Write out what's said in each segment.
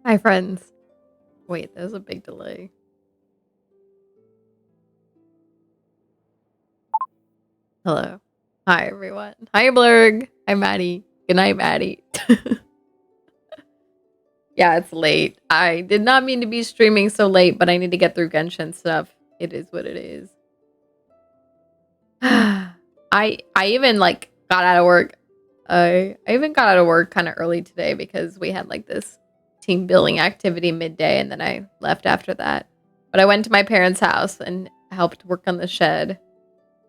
Hi, friends. Wait, there's a big delay. Hello. Hi, everyone. Hi, Blurg. Hi, Maddie. Good night, Maddie. Yeah, it's late. I did not mean to be streaming so late, but I need to get through Genshin stuff. It is what it is. I even like got out of work. I even got out of work kind of early today because we had like this team building activity midday, and then I left after that. But I went to my parents' house and helped work on the shed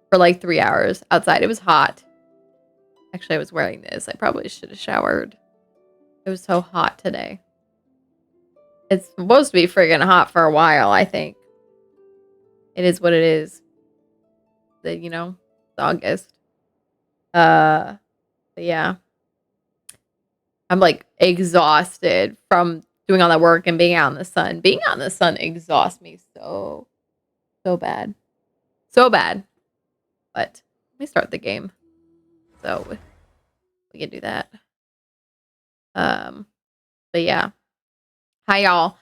for like 3 hours outside. It was hot. Actually, I was wearing this. I probably should have showered. It was so hot today. It's supposed to be friggin' hot for a while, I think. It is what it is. It's August. But yeah. I'm like exhausted from doing all that work and being out in the sun. Being out in the sun exhausts me so bad. So bad. But let me start the game. So we can do that. But yeah. Hi y'all.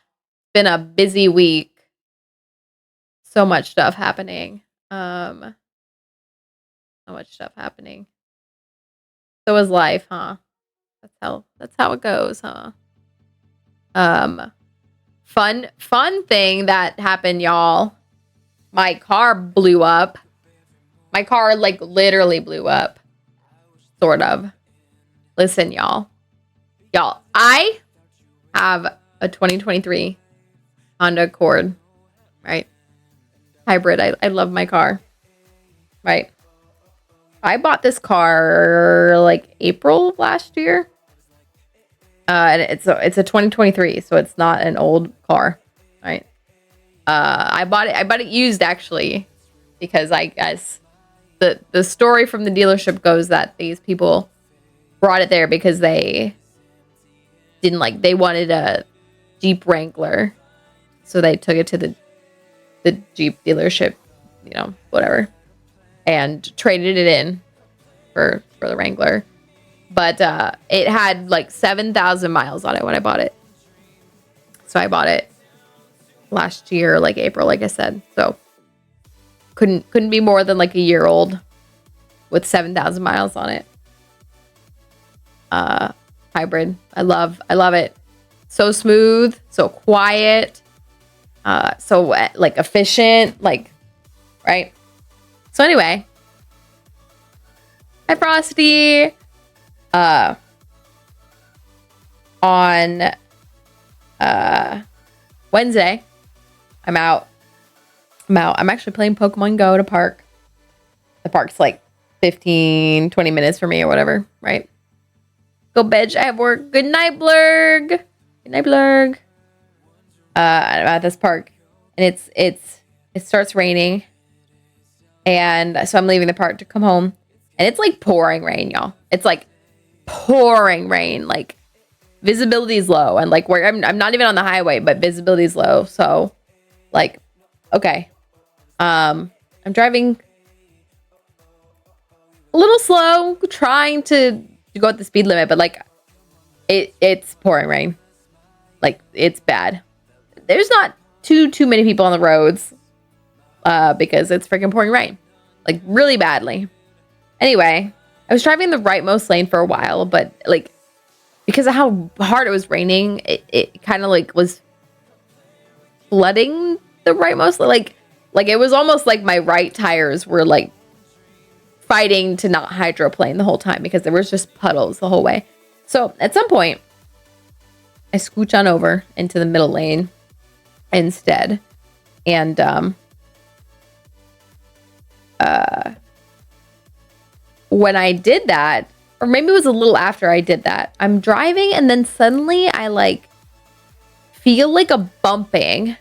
Been a busy week. So much stuff happening. So much stuff happening. So is life, huh? That's how it goes, huh? Fun thing that happened, y'all. My car blew up. My car like literally blew up. Sort of. Listen, y'all. I have a 2023 Honda Accord, right? Hybrid. I love my car. Right. I bought this car like April of last year. And it's a 2023, so it's not an old car, right? I bought it used actually, because I guess the story from the dealership goes that these people brought it there because they they wanted a Jeep Wrangler, so they took it to the Jeep dealership, whatever, and traded it in for the Wrangler. But it had like 7,000 miles on it when I bought it. So I bought it last year, like April, like I said. So couldn't be more than like a year old with 7,000 miles on it. Hybrid. I love it. So smooth, so quiet, so like efficient, like, right? So anyway, hi Frosty. On Wednesday, I'm out. I'm actually playing Pokemon Go at a park. The park's like 15, 20 minutes for me or whatever, right? Go bitch, I have work. Good night, Blurg. Good night, Blurg. I'm at this park and it starts raining. And so I'm leaving the park to come home. And it's like pouring rain, y'all. It's like pouring rain. Like visibility is low. And like where I'm not even on the highway, but visibility is low. So like, okay. I'm driving a little slow, trying to go at the speed limit, but like it's pouring rain. Like it's bad. There's not too many people on the roads because it's freaking pouring rain. Like really badly. Anyway, I was driving the rightmost lane for a while, but like because of how hard it was raining, it kind of like was flooding the rightmost. Like it was almost like my right tires were like fighting to not hydroplane the whole time because there was just puddles the whole way. So at some point, I scooch on over into the middle lane instead. And when I did that, or maybe it was a little after I did that, I'm driving and then suddenly I like feel like a bumping.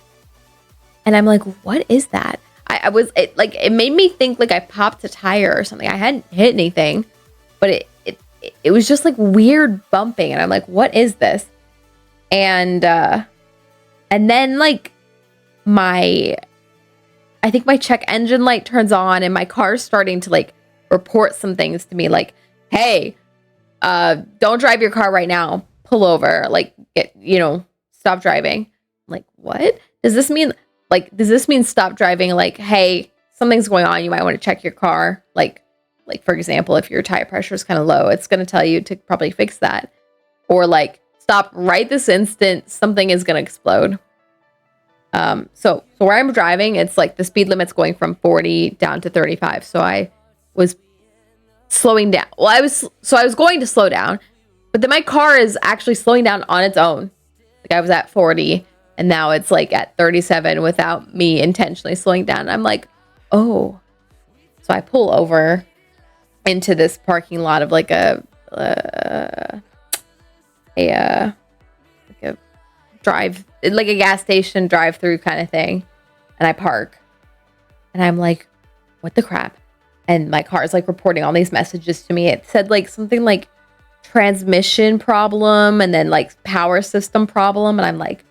And I'm like, what is that? It made me think like I popped a tire or something. I hadn't hit anything, but it was just like weird bumping. And I'm like, what is this? And then like I think my check engine light turns on and my car's starting to like report some things to me like, hey, don't drive your car right now. Pull over, like stop driving. I'm like, what? Does this mean stop driving? Like, hey, something's going on. You might want to check your car. Like for example, if your tire pressure is kind of low, it's going to tell you to probably fix that. Or like, stop right this instant. Something is going to explode. So where I'm driving, it's like the speed limit's going from 40 down to 35. So I was slowing down. Well, I was going to slow down, but then my car is actually slowing down on its own. Like I was at 40 and now it's like at 37 without me intentionally slowing down. I'm like, oh. So I pull over into this parking lot of like a gas station drive-through kind of thing. And I park. And I'm like, what the crap? And my car is like reporting all these messages to me. It said like something like transmission problem and then like power system problem. And I'm like,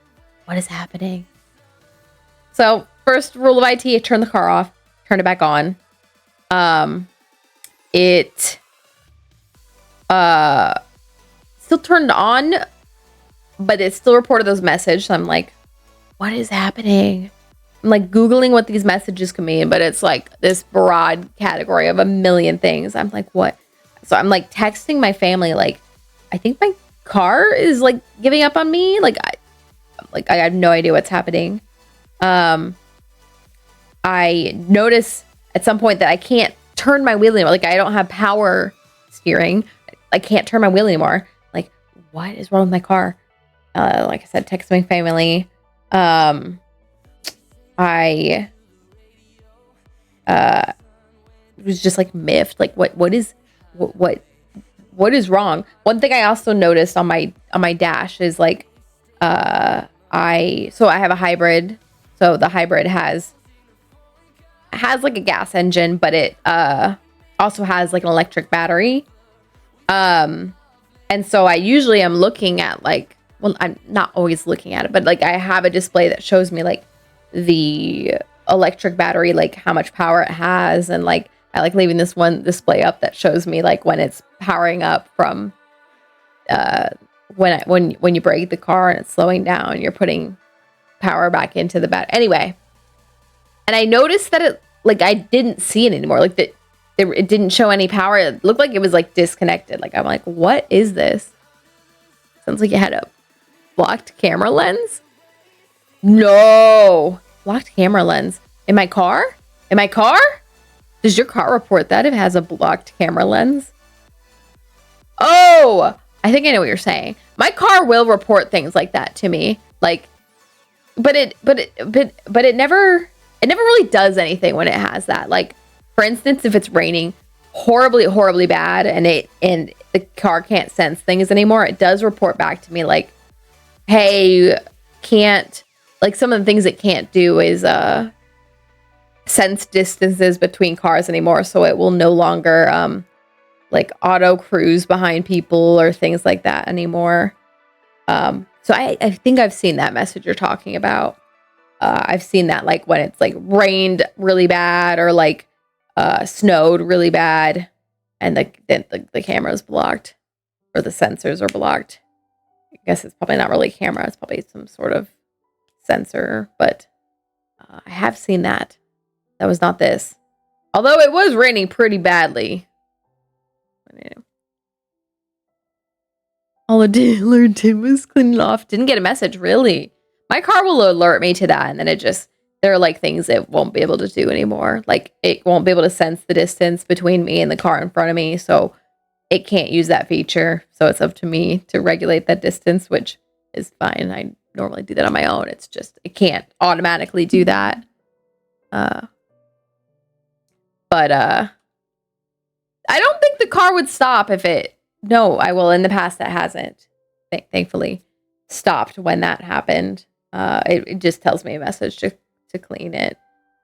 what is happening? So first rule of IT, I turn the car off, turn it back on. It still turned on, but it still reported those messages. So I'm like, what is happening? I'm like Googling what these messages can mean, but it's like this broad category of a million things. I'm like, what? So I'm like texting my family, like, I think my car is like giving up on me. I have no idea what's happening. I notice at some point that I can't turn my wheel anymore. Like I don't have power steering. I can't turn my wheel anymore. Like, what is wrong with my car? Like I said, text my family. I was just like miffed. Like what is wrong? One thing I also noticed on my dash is like I have a hybrid. So the hybrid has like a gas engine, but it also has like an electric battery. And so I usually am looking at like, well, I'm not always looking at it, but like I have a display that shows me like the electric battery, like how much power it has. And like, I like leaving this one display up that shows me like when it's powering up from, when you brake the car and it's slowing down, you're putting power back into the battery. Anyway. And I noticed that it like I didn't see it anymore. Like it didn't show any power. It looked like it was like disconnected. Like I'm like, what is this? Sounds like it had a blocked camera lens. No, blocked camera lens in my car. In my car? Does your car report that it has a blocked camera lens? Oh, I think I know what you're saying. My car will report things like that to me. Like, but it never really does anything when it has that. Like, for instance, if it's raining horribly bad and the car can't sense things anymore, it does report back to me like, hey, can't, like some of the things it can't do is sense distances between cars anymore, so it will no longer like auto cruise behind people or things like that anymore. So I think I've seen that message you're talking about. I've seen that like when it's like rained really bad or like snowed really bad and the camera's blocked or the sensors are blocked. I guess it's probably not really a camera, it's probably some sort of sensor, but I have seen that. That was not this. Although it was raining pretty badly. All I did learn Tim was cleaning off. Didn't get a message, really. My car will alert me to that, and then there are like things it won't be able to do anymore. Like it won't be able to sense the distance between me and the car in front of me, so it can't use that feature. So it's up to me to regulate that distance, which is fine. I normally do that on my own. It's just it can't automatically do that. But I don't think the car would stop if it. No, in the past that hasn't, thankfully, stopped when that happened. It just tells me a message to clean it,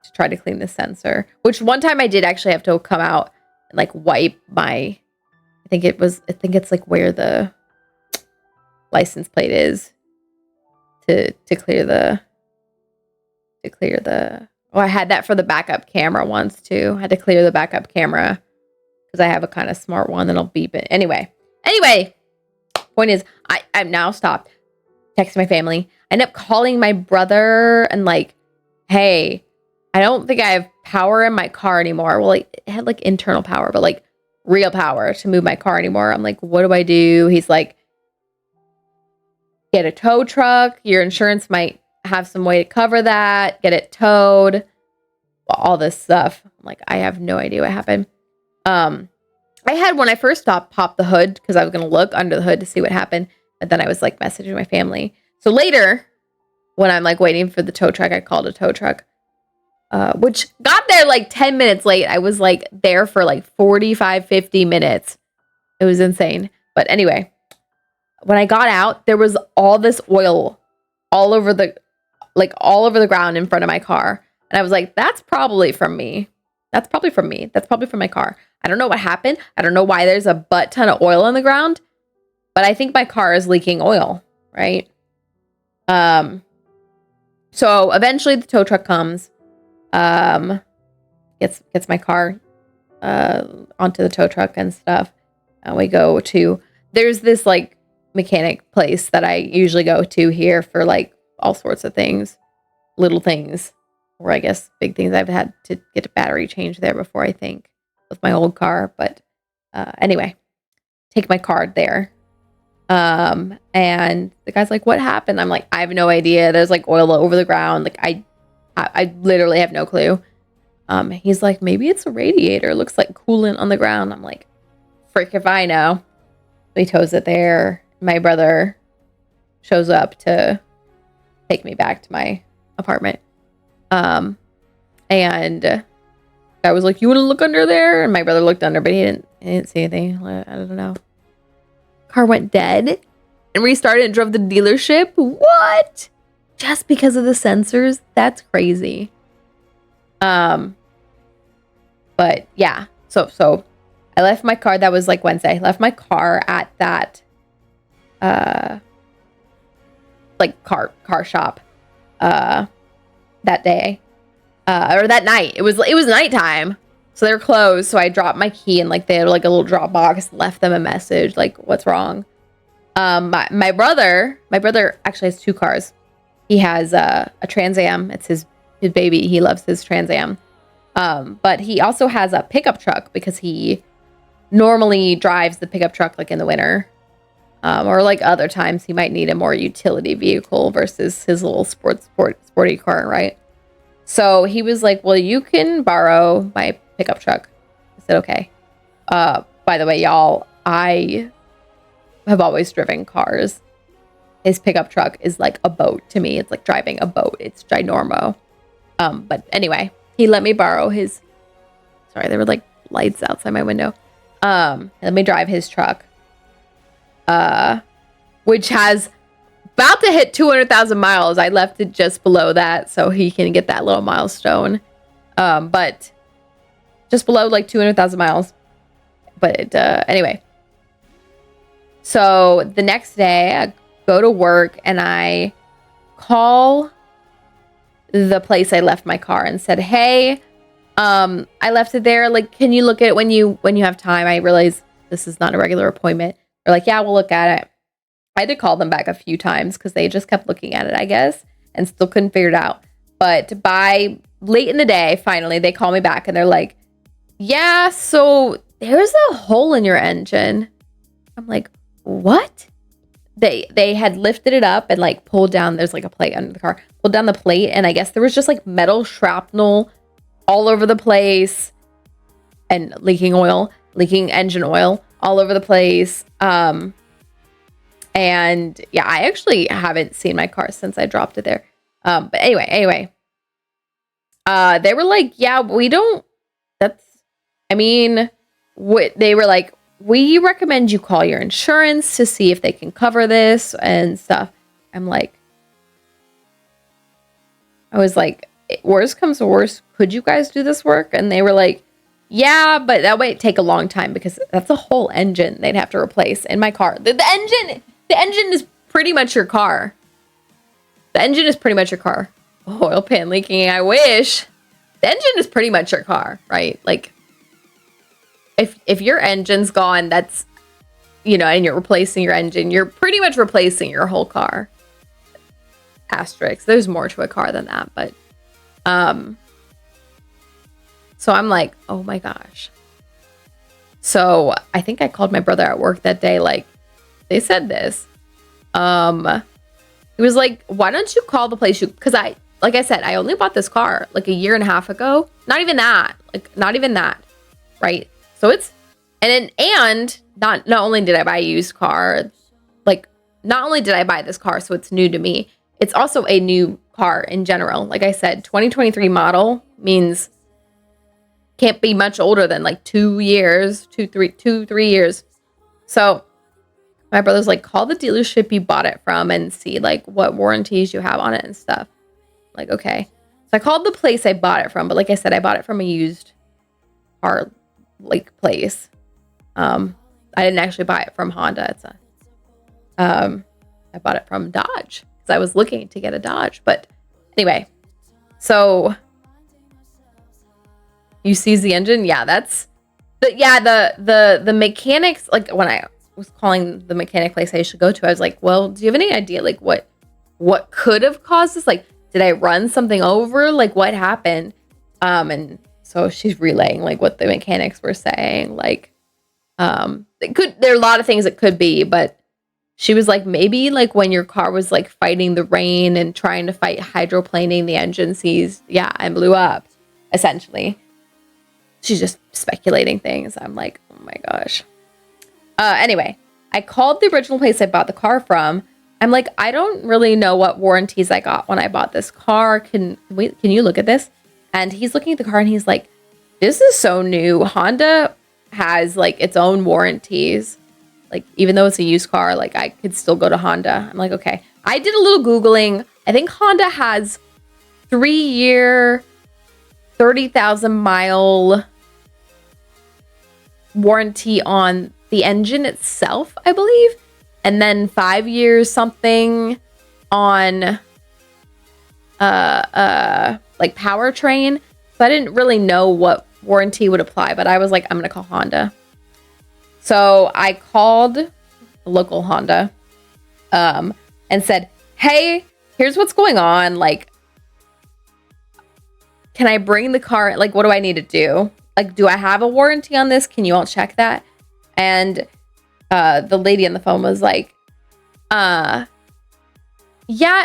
to try to clean the sensor. Which one time I did actually have to come out and like wipe my. I think it's like where the license plate is to clear the. Oh, I had that for the backup camera once too. I had to clear the backup camera because I have a kind of smart one that'll beep it. Anyway, point is, I'm now stopped texting my family. I end up calling my brother and like, hey, I don't think I have power in my car anymore. Well, like, it had like internal power, but like real power to move my car anymore. I'm like, what do I do? He's like, get a tow truck. Your insurance might have some way to cover that, get it towed, all this stuff. I'm like, I have no idea what happened. I had, when I first stopped, popped the hood because I was going to look under the hood to see what happened. But then I was like messaging my family. So later, when I'm like waiting for the tow truck, I called a tow truck, which got there like 10 minutes late. I was like there for like 45, 50 minutes. It was insane. But anyway, when I got out, there was all this oil all over the ground in front of my car. And I was like, that's probably from me. That's probably from me. That's probably from my car. I don't know what happened. I don't know why there's a butt ton of oil on the ground, but I think my car is leaking oil, right? So eventually the tow truck comes, gets my car, onto the tow truck and stuff. And we go to, there's this like mechanic place that I usually go to here for like all sorts of things, little things, or I guess big things. I've had to get a battery change there before, I think, with my old car. But anyway, take my card there. And the guy's like, what happened? I'm like, I have no idea. There's like oil over the ground. Like I literally have no clue. He's like, maybe it's a radiator. It looks like coolant on the ground. I'm like, frick if I know. So he tows it there. My brother shows up to take me back to my apartment. And I was like, you want to look under there? And my brother looked under, but he didn't see anything. I don't know. Car went dead and restarted and drove to the dealership. What? Just because of the sensors? That's crazy. But yeah. So I left my car. That was like Wednesday. Left my car at that like car shop that day. Or that night. It was nighttime. So they were closed. So I dropped my key and like they had like a little drop box, left them a message, like, what's wrong? My brother actually has two cars. He has a Trans Am. It's his baby. He loves his Trans Am. But he also has a pickup truck because he normally drives the pickup truck like in the winter. Or like other times he might need a more utility vehicle versus his little sporty car, right? So he was like, well, you can borrow my pickup truck. I said, okay. By the way, y'all, I have always driven cars. His pickup truck is like a boat to me. It's like driving a boat. It's ginormo. But anyway, he let me borrow his, sorry, there were like lights outside my window. Let me drive his truck. Which has about to hit 200,000 miles. I left it just below that so he can get that little milestone. But just below like 200,000 miles. But anyway. So the next day I go to work and I call the place I left my car and said, hey, I left it there. Like, can you look at it when you have time? I realize this is not a regular appointment. They're like, yeah, we'll look at it. I had to call them back a few times because they just kept looking at it, I guess, and still couldn't figure it out. But by late in the day, finally, they call me back and they're like, yeah, so there's a hole in your engine. I'm like, what? They had lifted it up and like pulled down. There's like a plate under the car. Pulled down the plate, and I guess there was just like metal shrapnel all over the place and leaking engine oil all over the place. And yeah, I actually haven't seen my car since I dropped it there. But anyway, they were like, yeah, they were like, we recommend you call your insurance to see if they can cover this and stuff. I was like, worst comes to worst, could you guys do this work? And they were like, yeah, but that might take a long time because that's a whole engine they'd have to replace in my car. The engine is pretty much your car. The engine is pretty much your car. Oil pan leaking, I wish. The engine is pretty much your car, right? Like, if your engine's gone, that's, and you're replacing your engine, you're pretty much replacing your whole car. Asterisk. There's more to a car than that, but, so I'm like, oh my gosh. So I think I called my brother at work that day, like, they said this. He was like, why don't you call the place because like I said, I only bought this car like a year and a half ago. Not even that. Right? So and not only did I buy a used car, like not only did I buy this car, so it's new to me, it's also a new car in general. Like I said, 2023 model means can't be much older than like 2 years, 3 years. So my brother's like, call the dealership you bought it from and see like what warranties you have on it and stuff. Like, okay. So I called the place I bought it from, but like I said, I bought it from a used car like place. I didn't actually buy it from Honda. I bought it from Dodge because I was looking to get a Dodge. But anyway, so you seize the engine. Yeah, the mechanics, like when I was calling the mechanic place I should go to, I was like, well, do you have any idea like what could have caused this? Like, did I run something over? Like, what happened? And so she's relaying like what the mechanics were saying. Like, there are a lot of things it could be, but she was like, maybe like when your car was like fighting the rain and trying to fight hydroplaning, the engine seized, and blew up, essentially. She's just speculating things. I'm like, oh my gosh. Anyway, I called the original place I bought the car from. I'm like, I don't really know what warranties I got when I bought this car. Can you look at this? And he's looking at the car and he's like, this is so new. Honda has like its own warranties. Like, even though it's a used car, like I could still go to Honda. I'm like, okay. I did a little Googling. I think Honda has 3-year, 30,000 mile warranty on the engine itself, I believe. And then 5 years something on like powertrain. So I didn't really know what warranty would apply, but I was like, I'm gonna call Honda. So I called the local Honda and said, hey, here's what's going on. Like, can I bring the car? Like, what do I need to do? Like, do I have a warranty on this? Can you all check that? And the lady on the phone was like, yeah,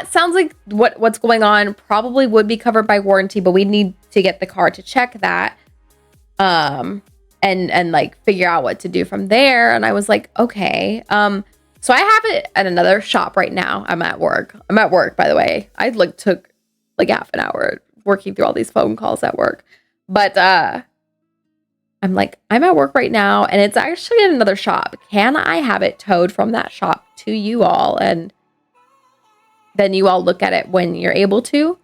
it sounds like what's going on probably would be covered by warranty, but we need to get the car to check that. And like figure out what to do from there. And I was like, okay. So I have it at another shop right now. I'm at work, by the way. I took like half an hour working through all these phone calls at work. But I'm like, I'm at work right now and it's actually at another shop. Can I have it towed from that shop to you all? And then you all look at it when you're able to.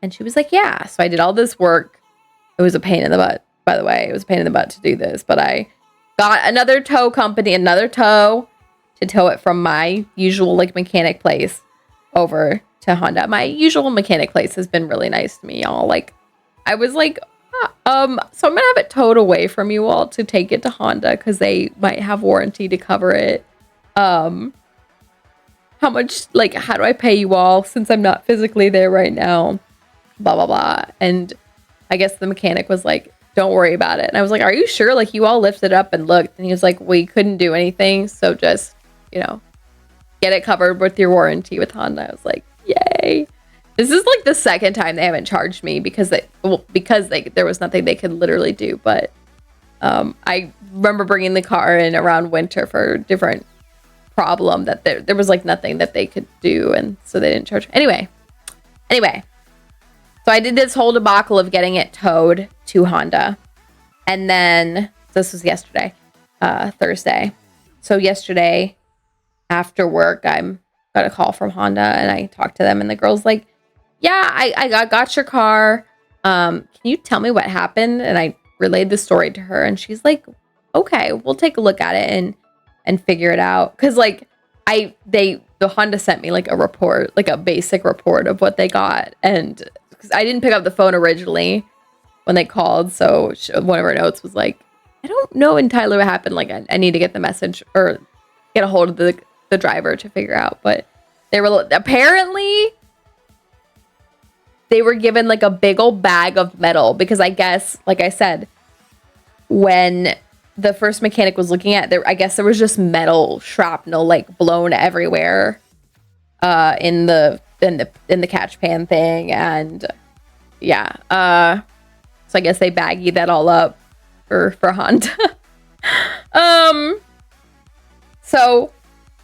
And she was like, yeah. So I did all this work. It was a pain in the butt, by the way. It was a pain in the butt to do this. But I got another tow company, another tow to tow it from my usual like mechanic place over to Honda. My usual mechanic place has been really nice to me, y'all. Like, I was like, so I'm gonna have it towed away from you all to take it to Honda because they might have warranty to cover it. How much, like, how do I pay you all since I'm not physically there right now? Blah, blah, blah. And I guess the mechanic was like, don't worry about it. And I was like, are you sure? Like, you all lifted up and looked. And he was like, we couldn't do anything. So just, you know, get it covered with your warranty with Honda. I was like, yay. This is like the second time they haven't charged me because there was nothing they could literally do. But I remember bringing the car in around winter for a different problem that there was like nothing that they could do. And so they didn't charge. Anyway. So I did this whole debacle of getting it towed to Honda. And then this was yesterday, Thursday. So yesterday after work, I got a call from Honda and I talked to them and the girl's like, yeah, I got your car. Can you tell me what happened? And I relayed the story to her and she's like, okay, we'll take a look at it and figure it out. Cause like the Honda sent me like a report, like a basic report of what they got. And cause I didn't pick up the phone originally when they called. So one of her notes was like, I don't know entirely what happened. Like I need to get the message or get a hold of the driver to figure out. But they were apparently they were given like a big old bag of metal because I guess, like I said, when the first mechanic was looking at there, I guess there was just metal shrapnel like blown everywhere in the catch pan thing. And yeah, so I guess they baggied that all up for Honda. So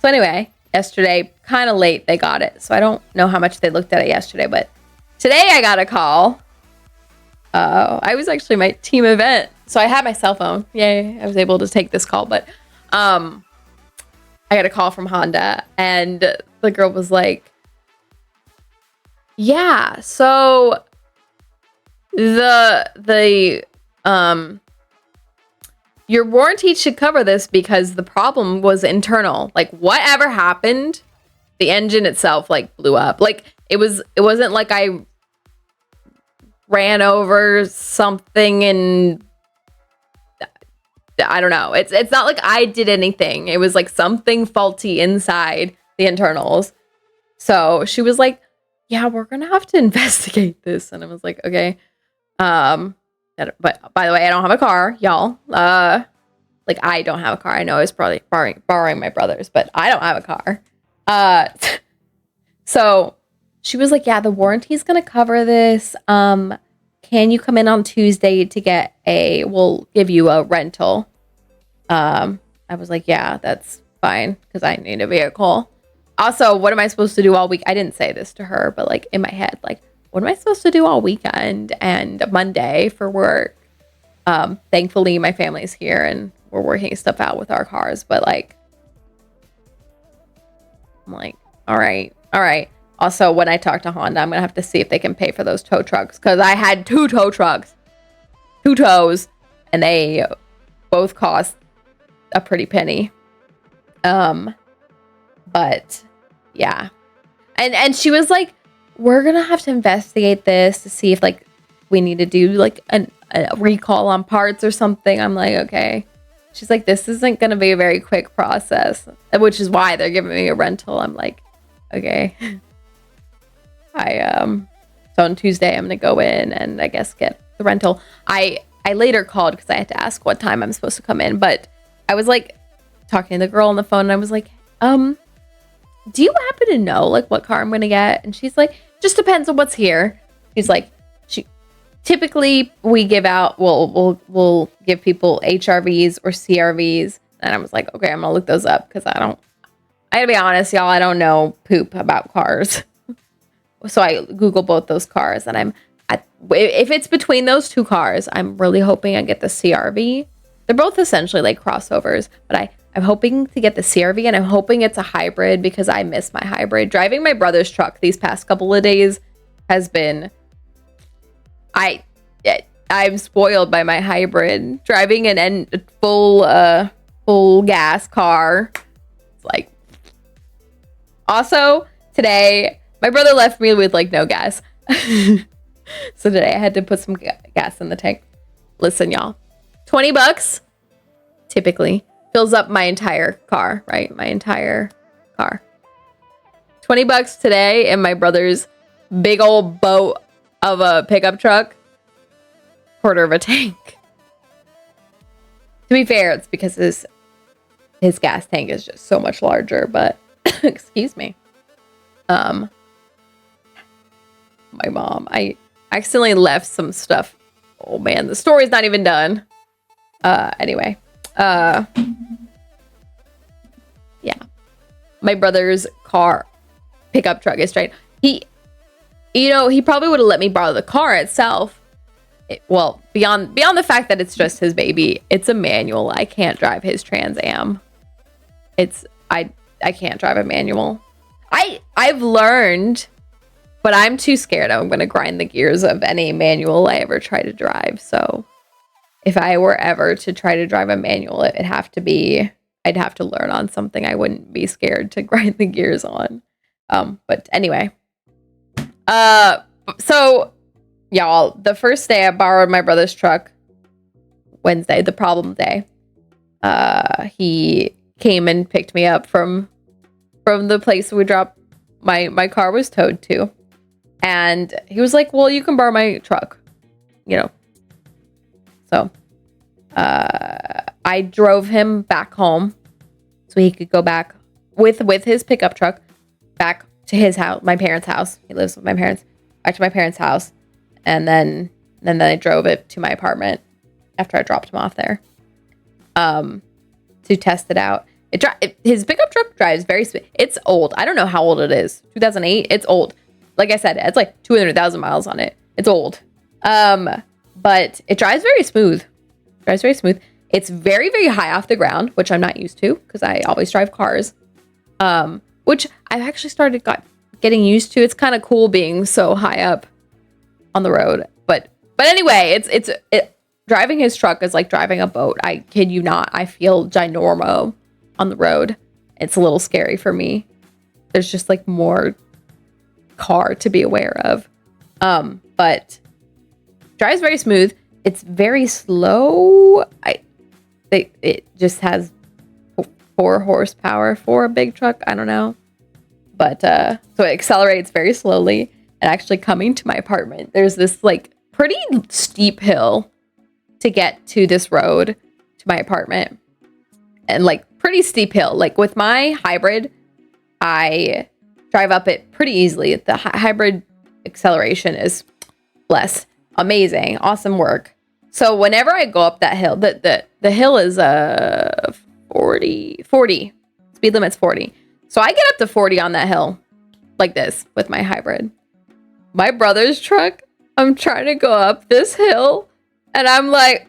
anyway, yesterday, kind of late, they got it. So I don't know how much they looked at it yesterday, but today I got a call. I was actually my team event. So I had my cell phone. Yay, I was able to take this call. But I got a call from Honda and the girl was like, yeah, so your warranty should cover this because the problem was internal. Like whatever happened, the engine itself like blew up. Like it wasn't like I ran over something and I don't know. It's not like I did anything. It was like something faulty inside the internals. So she was like, yeah, we're going to have to investigate this. And I was like, okay. But by the way, I don't have a car, y'all. Like I don't have a car. I know I was probably borrowing my brother's, but I don't have a car. So she was like, yeah, the warranty is going to cover this. Can you come in on Tuesday to we'll give you a rental. I was like, yeah, that's fine because I need a vehicle. Also, what am I supposed to do all week? I didn't say this to her, but like in my head, like, what am I supposed to do all weekend and Monday for work? Thankfully, my family's here and we're working stuff out with our cars. But like, I'm like, all right. Also, when I talk to Honda, I'm going to have to see if they can pay for those tow trucks. Because I had 2 tow trucks. 2 tows. And they both cost a pretty penny. But, yeah. And she was like, we're going to have to investigate this to see if, like, we need to do, like, a recall on parts or something. I'm like, okay. She's like, this isn't going to be a very quick process. Which is why they're giving me a rental. I'm like, okay. So So on Tuesday, I'm going to go in and I guess get the rental. I later called because I had to ask what time I'm supposed to come in. But I was like talking to the girl on the phone and I was like, do you happen to know like what car I'm going to get? And she's like, just depends on what's here. She's like, typically we give out, we'll give people HRVs or CRVs. And I was like, okay, I'm going to look those up because I gotta be honest, y'all, I don't know poop about cars. So I Google both those cars and if it's between those two cars, I'm really hoping I get the CRV. They're both essentially like crossovers, but I'm hoping to get the CRV and I'm hoping it's a hybrid because I miss my hybrid. Driving my brother's truck these past couple of days has been, I'm spoiled by my hybrid. Driving a full gas car, it's like. Also, today, my brother left me with like no gas. So today I had to put some gas in the tank. Listen, y'all, $20 typically fills up my entire car, right? My entire car. $20 today in my brother's big old boat of a pickup truck. Quarter of a tank. To be fair, it's because his gas tank is just so much larger, but excuse me. My mom, I accidentally left some stuff. Oh man, the story's not even done. Anyway. Yeah. My brother's car pickup truck is straight. He probably would have let me borrow the car itself. Beyond the fact that it's just his baby, it's a manual. I can't drive his Trans Am. I can't drive a manual. I've learned, but I'm too scared. I'm going to grind the gears of any manual I ever try to drive. So if I were ever to try to drive a manual, I'd have to learn on something I wouldn't be scared to grind the gears on. But anyway, so y'all, the first day I borrowed my brother's truck, Wednesday, the problem day, he came and picked me up from the place we dropped my car was towed to. And he was like, well, you can borrow my truck, So, I drove him back home so he could go back with his pickup truck back to his house, my parents' house. He lives with my parents, back to my parents' house. And then I drove it to my apartment after I dropped him off there, to test it out. His pickup truck drives very smooth. It's old. I don't know how old it is. 2008. It's old. Like I said, it's like 200,000 miles on it. It's old. But it drives very smooth. It's very, very high off the ground, which I'm not used to because I always drive cars. Which I've actually started getting used to. It's kind of cool being so high up on the road. But anyway, it's driving his truck is like driving a boat. I kid you not. I feel ginormo on the road. It's a little scary for me. There's just like more car to be aware of. But drives very smooth. It's very slow. It just has 4 horsepower for a big truck. I don't know. But so it accelerates very slowly. And actually coming to my apartment, there's this like pretty steep hill to get to this road to my apartment. And like pretty steep hill. Like with my hybrid, I drive up it pretty easily. The hybrid acceleration is blessed. Amazing. Awesome work. So whenever I go up that hill, the hill is 40. Speed limit's 40. So I get up to 40 on that hill like this with my hybrid. My brother's truck, I'm trying to go up this hill and I'm like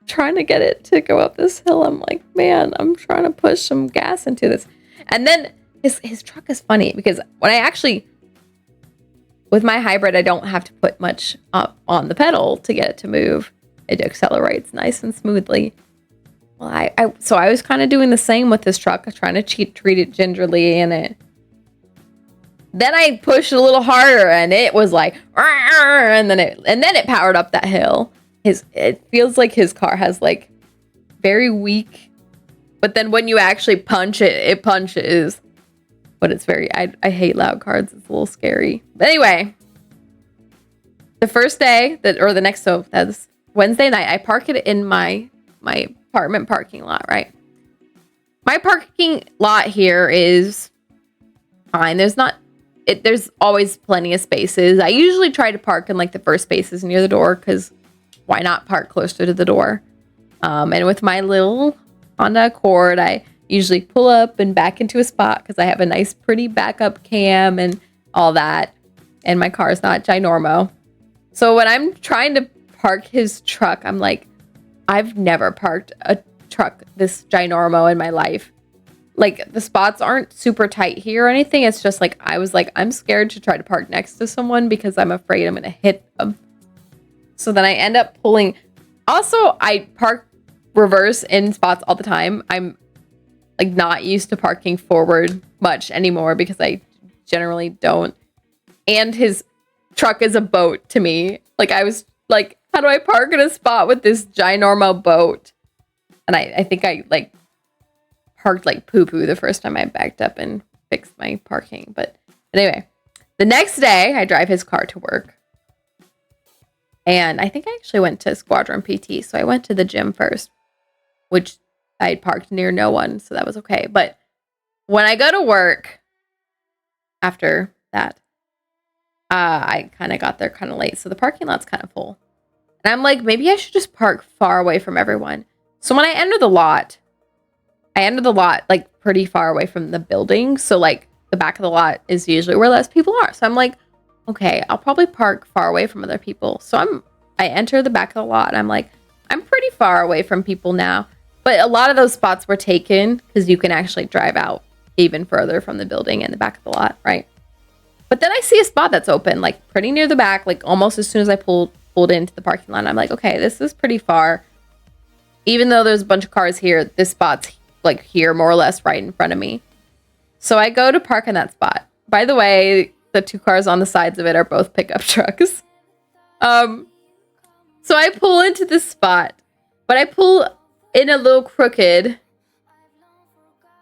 trying to get it to go up this hill. I'm like, man, I'm trying to push some gas into this. And then his truck is funny because when I actually, with my hybrid, I don't have to put much up on the pedal to get it to move. It accelerates nice and smoothly. Well, so I was kind of doing the same with this truck, trying to treat it gingerly, and then I pushed a little harder, and it was like, and then it powered up that hill. It feels like his car has like very weak, but then when you actually punch it, it punches. But it's I hate loud cars. It's a little scary. But anyway, the first day or the next, so that's Wednesday night, I park it in my apartment parking lot, right? My parking lot here is fine. There's always plenty of spaces. I usually try to park in like the first spaces near the door, because why not park closer to the door? And with my little Honda Accord, I usually pull up and back into a spot because I have a nice, pretty backup cam and all that. And my car is not ginormo. So when I'm trying to park his truck, I'm like, I've never parked a truck this ginormo in my life. Like, the spots aren't super tight here or anything. It's just like, I was like, I'm scared to try to park next to someone because I'm afraid I'm going to hit them. So then I end up pulling. Also, I park reverse in spots all the time. I'm like not used to parking forward much anymore because I generally don't. And his truck is a boat to me. Like, I was like, how do I park in a spot with this ginormo boat? And I think I like parked like poo-poo the first time I backed up and fixed my parking. But anyway, the next day I drive his car to work. And I think I actually went to Squadron PT. So I went to the gym first, which I had parked near no one. So that was okay. But when I go to work after that, I kind of got there kind of late. So the parking lot's kind of full. And I'm like, maybe I should just park far away from everyone. So when I enter the lot like pretty far away from the building. So like the back of the lot is usually where less people are. So I'm like, okay, I'll probably park far away from other people. So I enter the back of the lot and I'm like, I'm pretty far away from people now. But a lot of those spots were taken because you can actually drive out even further from the building in the back of the lot, right? But then I see a spot that's open, like pretty near the back, like almost as soon as I pulled into the parking lot. I'm like, okay, this is pretty far. Even though there's a bunch of cars here, this spot's like here more or less right in front of me. So I go to park in that spot. By the way, the two cars on the sides of it are both pickup trucks. So I pull into this spot, but I pull in a little crooked,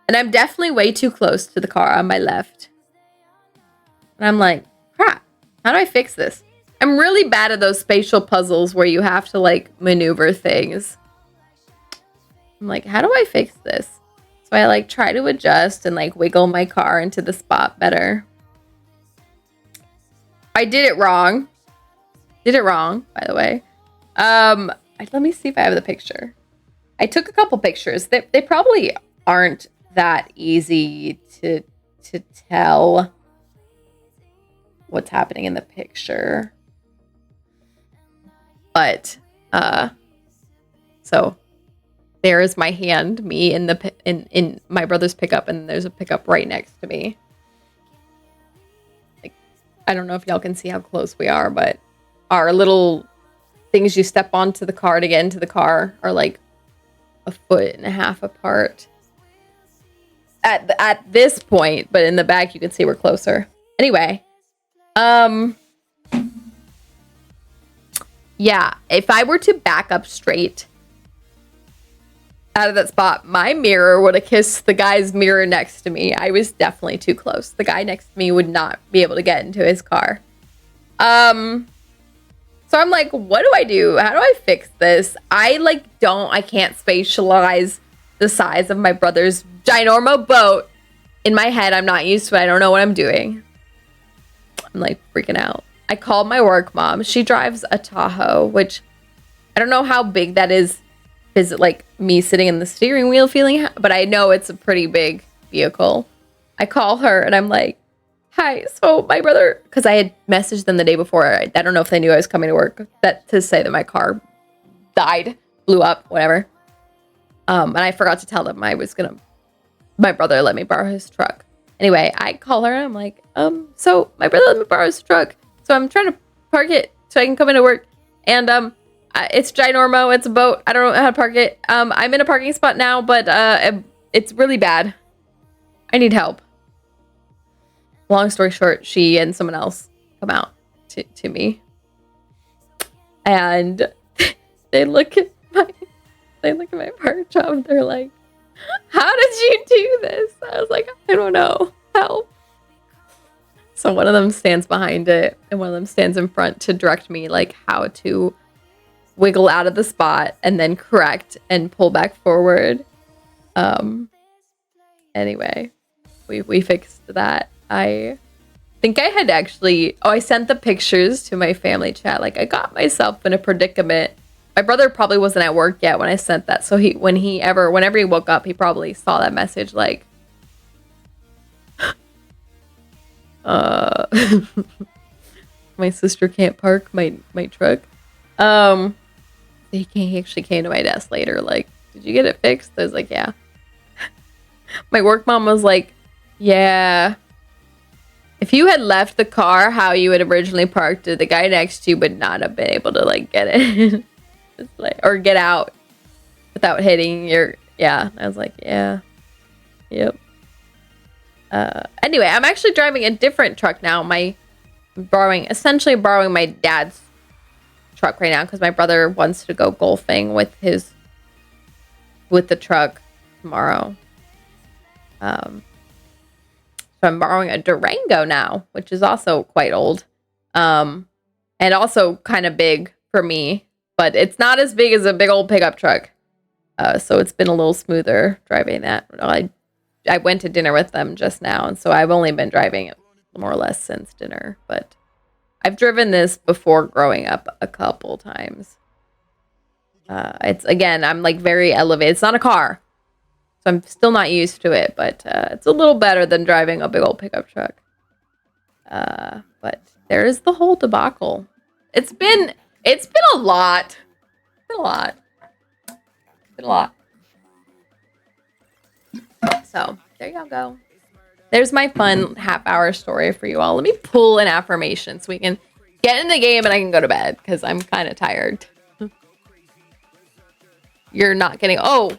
and I'm definitely way too close to the car on my left. And I'm like, crap, how do I fix this? I'm really bad at those spatial puzzles where you have to like maneuver things. I'm like, how do I fix this? So I like try to adjust and like wiggle my car into the spot better. I did it wrong. By the way. Let me see if I have the picture. I took a couple pictures. They probably aren't that easy to tell what's happening in the picture. But so there is my hand, me in my brother's pickup, and there's a pickup right next to me. Like, I don't know if y'all can see how close we are, but our little things you step onto the car to get into the car are like 1.5 feet apart at this point, but in the back you can see we're closer. Anyway, yeah, if I were to back up straight out of that spot, my mirror would have kissed the guy's mirror next to me. I was definitely too close. The guy next to me would not be able to get into his car. So I'm like, what do I do? How do I fix this? I can't spatialize the size of my brother's ginormo boat in my head. I'm not used to it. I don't know what I'm doing. I'm like freaking out. I called my work mom. She drives a Tahoe, which I don't know how big that is. Is it like me sitting in the steering wheel feeling, but I know it's a pretty big vehicle. I call her and I'm like, hi, so my brother, because I had messaged them the day before. I don't know if they knew I was coming to work, to say that my car died, blew up, whatever. And I forgot to tell them my brother let me borrow his truck. Anyway, I call her and I'm like, so my brother let me borrow his truck. So I'm trying to park it so I can come into work. And it's ginormo. It's a boat. I don't know how to park it. I'm in a parking spot now, but it's really bad. I need help. Long story short, she and someone else come out to me, and they look at my part job. They're like, "How did you do this?" I was like, "I don't know. help. So one of them stands behind it and one of them stands in front to direct me like how to wiggle out of the spot and then correct and pull back forward. Anyway, we fixed that. I think I had actually, I sent the pictures to my family chat. Like, I got myself in a predicament. My brother probably wasn't at work yet when I sent that. So whenever he woke up, he probably saw that message like, my sister can't park my truck. He actually came to my desk later, like, did you get it fixed? I was like, yeah. My work mom was like, yeah. If you had left the car how you had originally parked it, the guy next to you would not have been able to like get it. It's like, or get out without hitting your, yeah. I was like, yeah. Yep. Anyway, I'm actually driving a different truck now. Essentially borrowing my dad's truck right now because my brother wants to go golfing with the truck tomorrow. So I'm borrowing a Durango now, which is also quite old. And also kind of big for me, but it's not as big as a big old pickup truck. So it's been a little smoother driving that. I went to dinner with them just now, and so I've only been driving it more or less since dinner, but I've driven this before growing up a couple times. I'm like very elevated. It's not a car, so I'm still not used to it, but it's a little better than driving a big old pickup truck. But there's the whole debacle. It's been a lot. So there y'all go. There's my fun half-hour story for you all. Let me pull an affirmation so we can get in the game and I can go to bed because I'm kind of tired. You're not getting... Oh,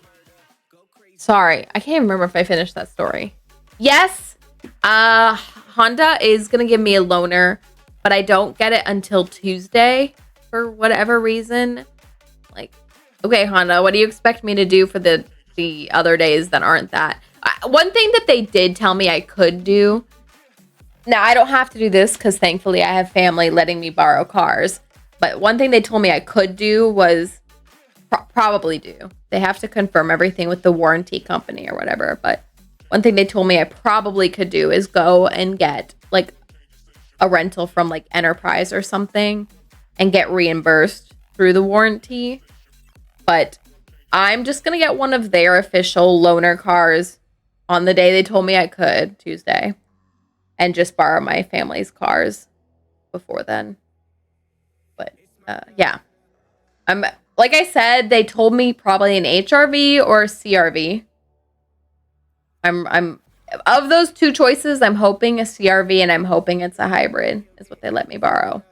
sorry. I can't remember if I finished that story. Yes, Honda is going to give me a loaner, but I don't get it until Tuesday for whatever reason. Like, okay, Honda, what do you expect me to do for the other days that aren't that? One thing that they did tell me I could do. Now, I don't have to do this because thankfully I have family letting me borrow cars. But one thing they told me I could do was probably do. They have to confirm everything with the warranty company or whatever. But one thing they told me I probably could do is go and get like a rental from like Enterprise or something and get reimbursed through the warranty. But I'm just going to get one of their official loaner cars on the day they told me I could, Tuesday, and just borrow my family's cars before then. But yeah, I'm like I said, they told me probably an HRV or a CRV. I'm of those two choices, I'm hoping a CRV and I'm hoping it's a hybrid is what they let me borrow.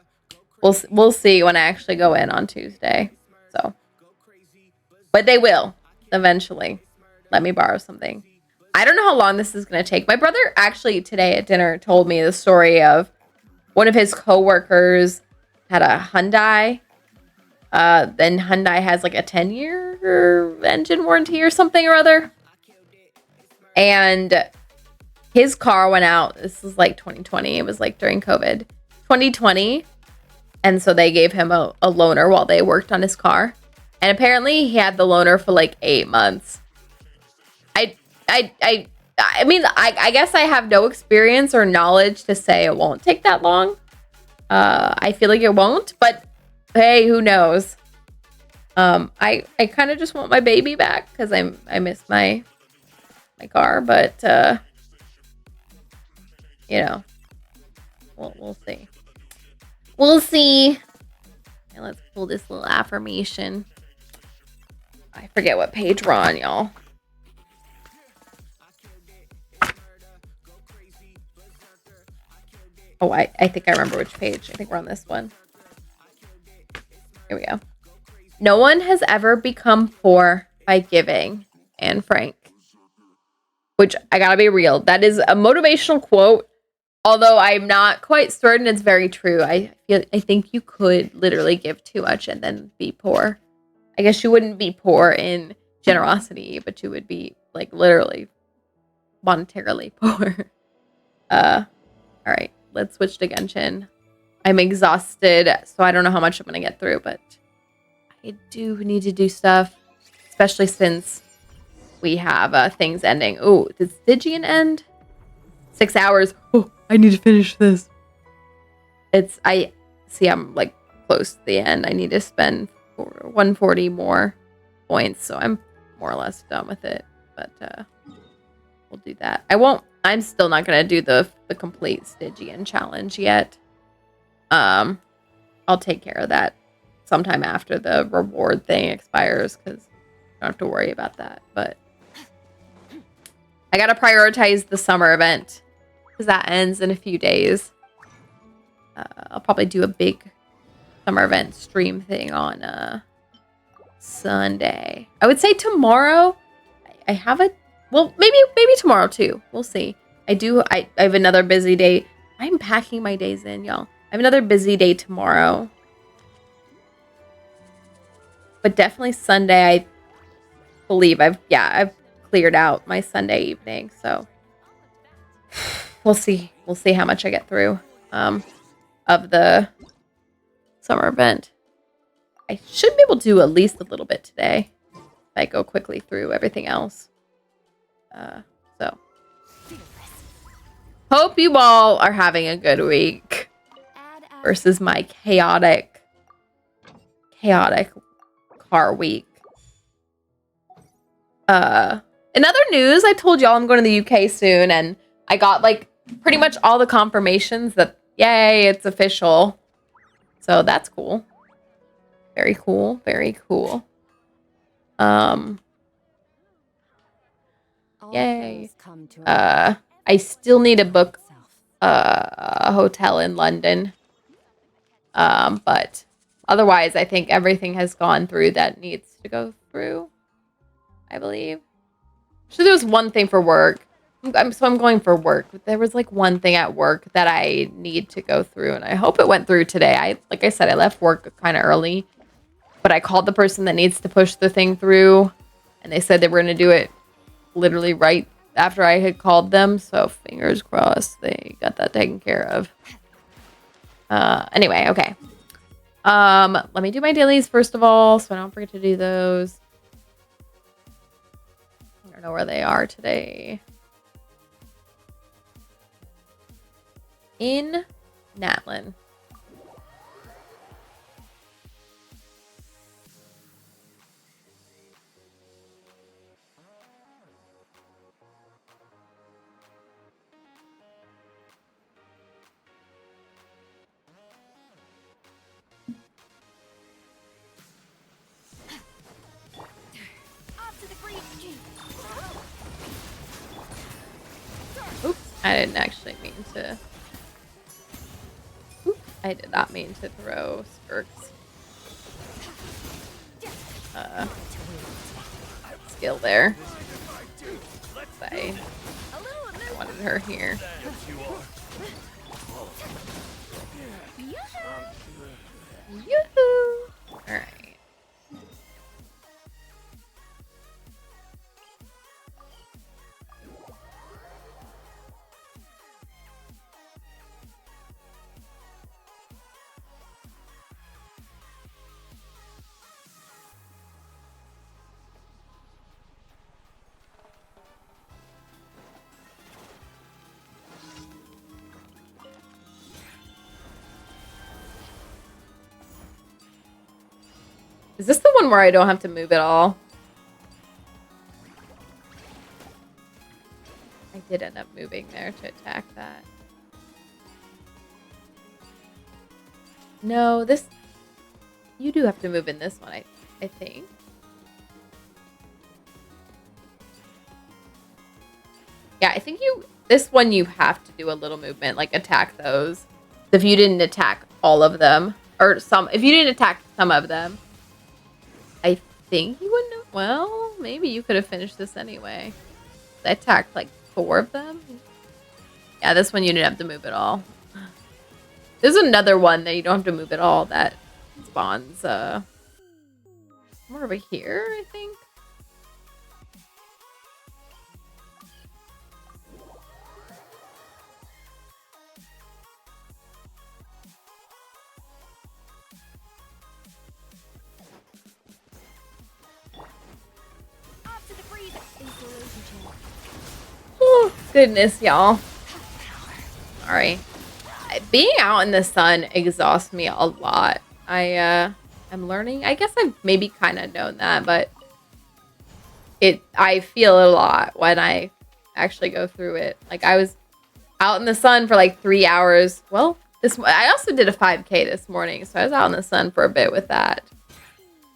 We'll see when I actually go in on Tuesday. So, but they will eventually let me borrow something. I don't know how long this is going to take. My brother actually today at dinner told me the story of one of his coworkers had a Hyundai. Then Hyundai has like a 10-year engine warranty or something or other. And his car went out. This was like 2020. It was like during COVID. 2020. And so they gave him a loaner while they worked on his car. And apparently he had the loaner for like 8 months. I mean, I guess I have no experience or knowledge to say it won't take that long. I feel like it won't, but hey, who knows? I kind of just want my baby back because I miss my car, but you know, we'll see. We'll see. Okay, let's pull this little affirmation. I forget what page we're on, y'all. Oh, I think I remember which page. I think we're on this one. Here we go. No one has ever become poor by giving. Anne Frank. Which, I gotta be real, that is a motivational quote. Although I'm not quite certain it's very true. I think you could literally give too much and then be poor. I guess you wouldn't be poor in generosity, but you would be like literally monetarily poor. All right, let's switch to Genshin. I'm exhausted, so I don't know how much I'm gonna get through, but I do need to do stuff, especially since we have things ending. Oh, does Stygian end? 6 hours. Oh, I need to finish this. I see I'm like close to the end. I need to spend 140 more points, so I'm more or less done with it. But we'll do that. I'm still not gonna do the complete Stygian challenge yet. I'll take care of that sometime after the reward thing expires, because I don't have to worry about that. But I gotta prioritize the summer event, because that ends in a few days. I'll probably do a big summer event stream thing on Sunday. I would say tomorrow. I have a maybe tomorrow too. We'll see. I have another busy day. I'm packing my days in, y'all. I have another busy day tomorrow. But definitely Sunday, I believe I've cleared out my Sunday evening, so we'll see. We'll see how much I get through of the summer event. I should be able to do at least a little bit today if I go quickly through everything else. So hope you all are having a good week versus my chaotic car week. In other news, I told y'all I'm going to the UK soon, and I got like pretty much all the confirmations that yay, it's official. So that's cool. Very cool. Very cool. Yay. I still need to book a hotel in London. But otherwise, I think everything has gone through that needs to go through, I believe. So there was one thing for work. I'm going for work. There was like one thing at work that I need to go through, and I hope it went through today. Like I said, I left work kind of early, but I called the person that needs to push the thing through, and they said they were going to do it literally right after I had called them. So fingers crossed they got that taken care of. Anyway, okay. Let me do my dailies first of all, so I don't forget to do those. I don't know where they are today. In Natlin. Oops, I didn't actually mean to. Oops, I did not mean to throw spurts. Skill there. I wanted her here. Yoo-hoo! Alright. Is this the one where I don't have to move at all? I did end up moving there to attack that. No, this... You do have to move in this one, I think. Yeah, I think this one you have to do a little movement, like attack those. If you didn't attack all of them, or if you didn't attack some of them, I think you wouldn't have, well, maybe you could have finished this anyway. I attacked like 4 of them. Yeah, this one you didn't have to move at all. There's another one that you don't have to move at all that spawns more over here, I think. goodness, y'all. Sorry. Being out in the sun exhausts me a lot. I'm learning. I guess I've maybe kind of known that, but I feel it a lot when I actually go through it. Like I was out in the sun for like 3 hours. Well, I also did a 5K this morning, so I was out in the sun for a bit with that.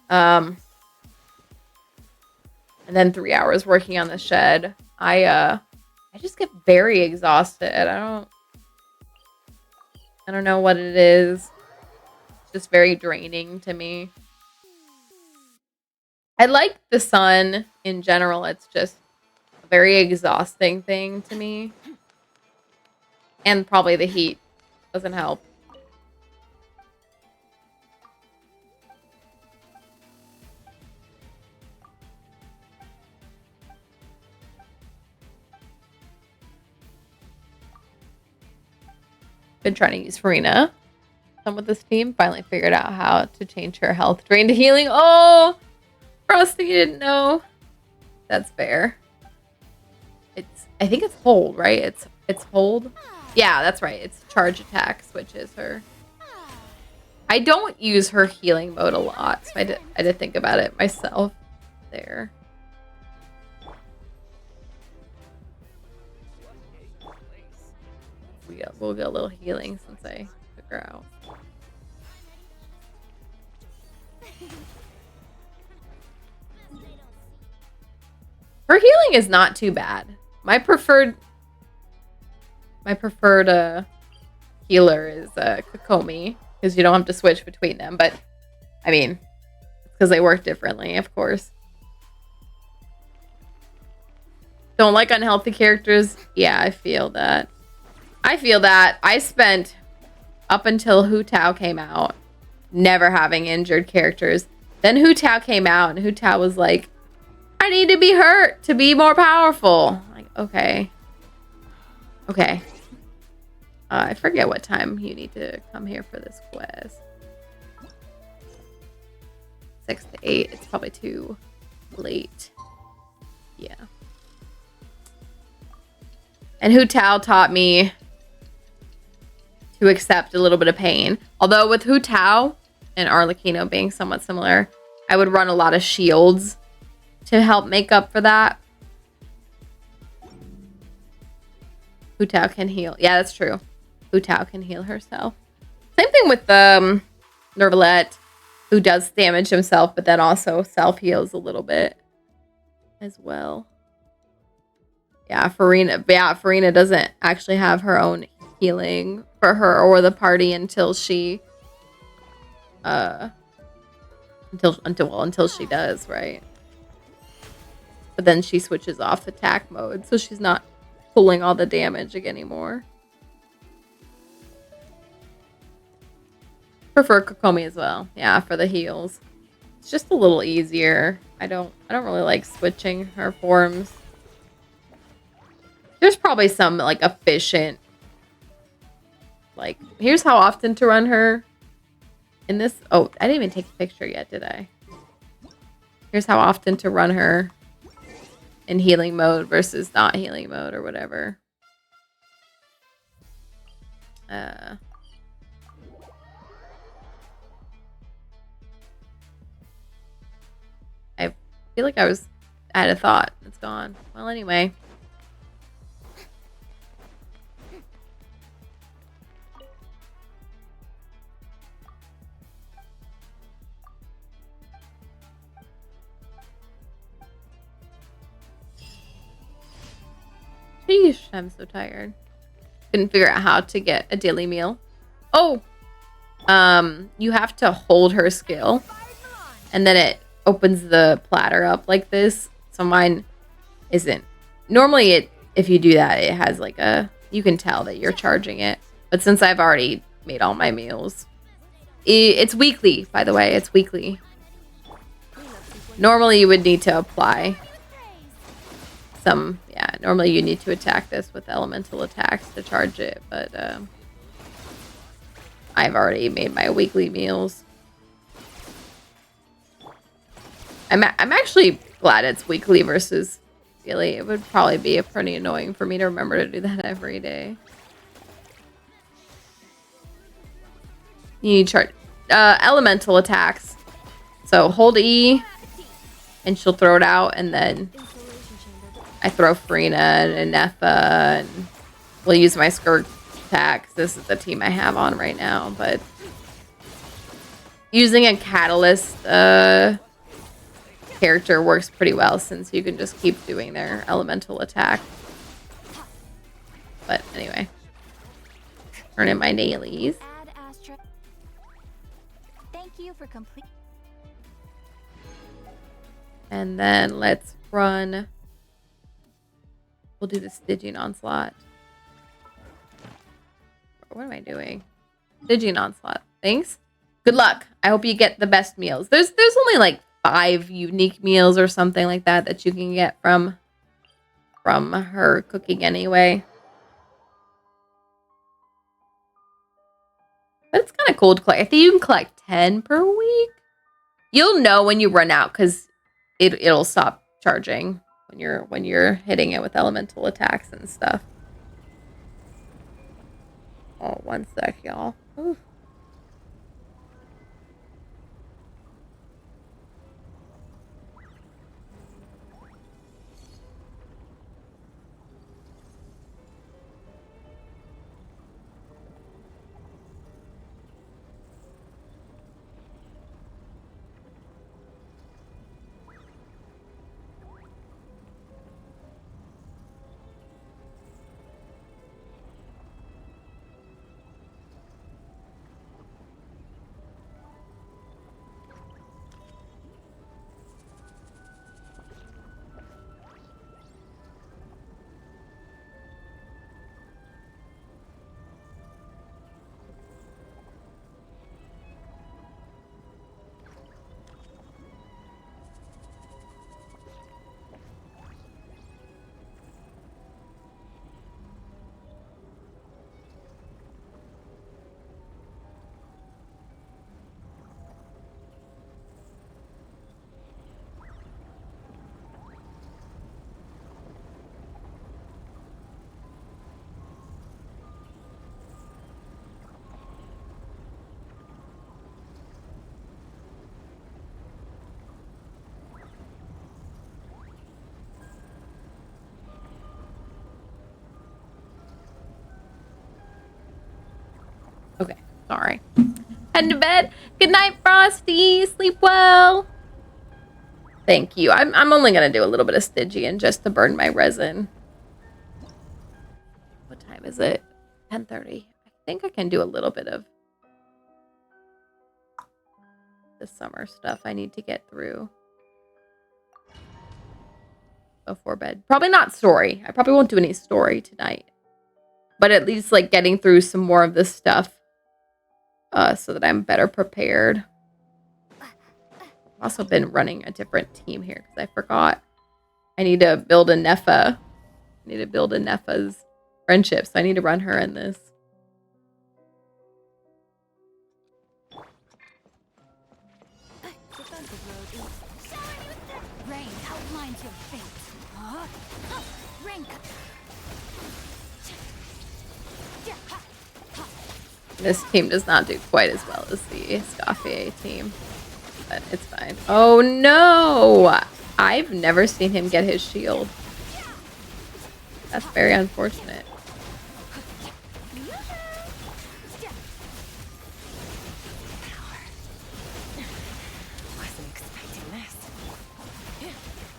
And then 3 hours working on the shed. I just get very exhausted. I don't know what it is. It's just very draining to me. I like the sun in general. It's just a very exhausting thing to me. And probably the heat doesn't help. Been trying to use Farina. Some with this team finally figured out how to change her health drain to healing. Oh, Frosty, you didn't know. That's fair. I think it's hold, right? It's hold. Yeah, that's right. It's charge attack switches her. I don't use her healing mode a lot, so I did think about it myself there. We'll get a little healing since I took her out. Her healing is not too bad. My preferred healer is Kokomi, because you don't have to switch between them. But I mean, it's because they work differently, of course. Don't like unhealthy characters? Yeah, I feel that. I spent, up until Hu Tao came out, never having injured characters. Then Hu Tao came out, and Hu Tao was like, I need to be hurt to be more powerful. Like, okay. Okay. I forget what time you need to come here for this quest. 6 to 8. It's probably too late. Yeah. And Hu Tao taught me to accept a little bit of pain. Although with Hu Tao and Arlecchino being somewhat similar, I would run a lot of shields to help make up for that. Hu Tao can heal. Yeah, that's true. Hu Tao can heal herself. Same thing with Nervalette, who does damage himself, but then also self-heals a little bit as well. Yeah, Farina doesn't actually have her own healing for her or the party until she until she does, right? But then she switches off attack mode, so she's not pulling all the damage anymore. Prefer Kokomi as well. Yeah, for the heals. It's just a little easier. I don't really like switching her forms. There's probably some like efficient, like, here's how often to run her in this. Oh, I didn't even take a picture yet, did I? Here's how often to run her in healing mode versus not healing mode or whatever. I feel like I had a thought. It's gone. Well, anyway. Sheesh, I'm so tired. Couldn't figure out how to get a daily meal. Oh! You have to hold her skill. And then it opens the platter up like this. So mine isn't. Normally, if you do that, it has like you can tell that you're charging it. But since I've already made all my meals. It's weekly, by the way. It's weekly. Normally, you would need to apply some, yeah, normally you need to attack this with elemental attacks to charge it, but I've already made my weekly meals. I'm actually glad it's weekly versus Really, it would probably be pretty annoying for me to remember to do that every day. You need charge elemental attacks. So hold E and she'll throw it out, and then I throw Farina and Nefa, and we'll use my Skirk attacks. This is the team I have on right now, but using a catalyst character works pretty well since you can just keep doing their elemental attack. But anyway, turn in my dailies. Thank you for complete. And then let's run. We'll do the Stygian Onslaught. What am I doing? Stygian Onslaught. Thanks. Good luck. I hope you get the best meals. There's only like 5 unique meals or something like that that you can get from her cooking anyway. But it's kind of cool to collect. I think you can collect 10 per week. You'll know when you run out because it'll stop charging when you're hitting it with elemental attacks and stuff. Oh, one sec, y'all. Ooh. Okay, sorry. Heading to bed. Good night, Frosty. Sleep well. Thank you. I'm only gonna do a little bit of Stygian just to burn my resin. What time is it? 10:30. I think I can do a little bit of the summer stuff I need to get through before bed. Probably not story. I probably won't do any story tonight. But at least like getting through some more of this stuff so that I'm better prepared. I've also been running a different team here because I forgot. I need to build a Nefa. I need to build a Nefa's friendship, so I need to run her in this. This team does not do quite as well as the Escoffier team, but it's fine. Oh no! I've never seen him get his shield. That's very unfortunate.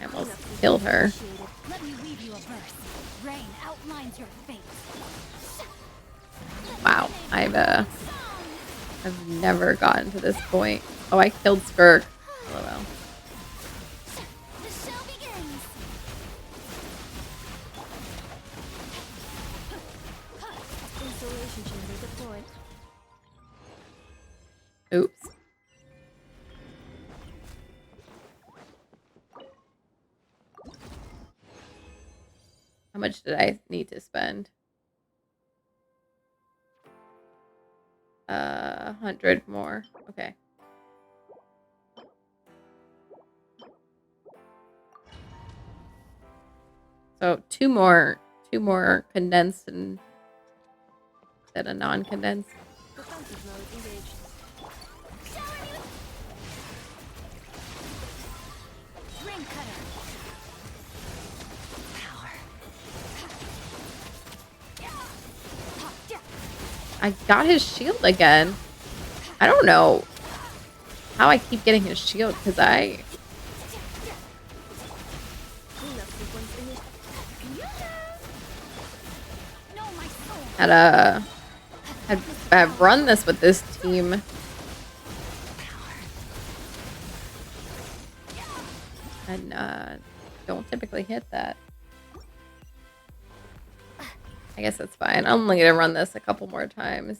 I almost killed her. Wow, I've never gotten to this point. Oh, I killed Skirk. LOL. Oops. How much did I need to spend? 100 more. Okay. So two more condensed and instead of non-condensed. Defensive mode engaged. Ring cutter. I got his shield again. I don't know how I keep getting his shield because I I've run this with this team. And don't typically hit that. I guess that's fine. I'm only gonna run this a couple more times.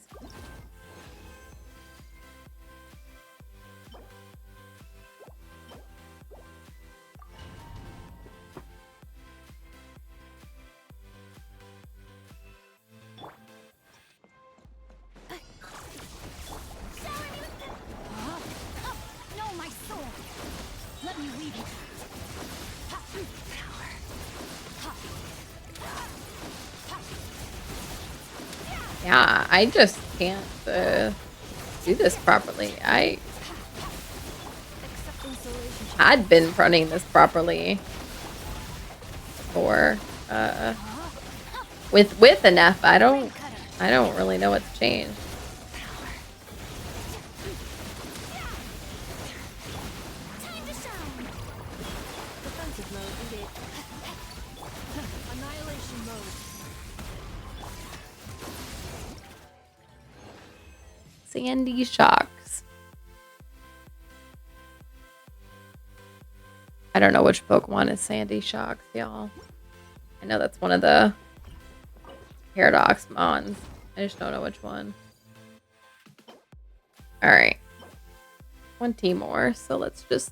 Yeah, I just can't do this properly. I had been running this properly before. With an F, I don't really know what's changed. Sandy Shocks. I don't know which Pokemon is Sandy Shocks, y'all. I know that's one of the Paradox Mons. I just don't know which one. Alright. 20 more, so let's just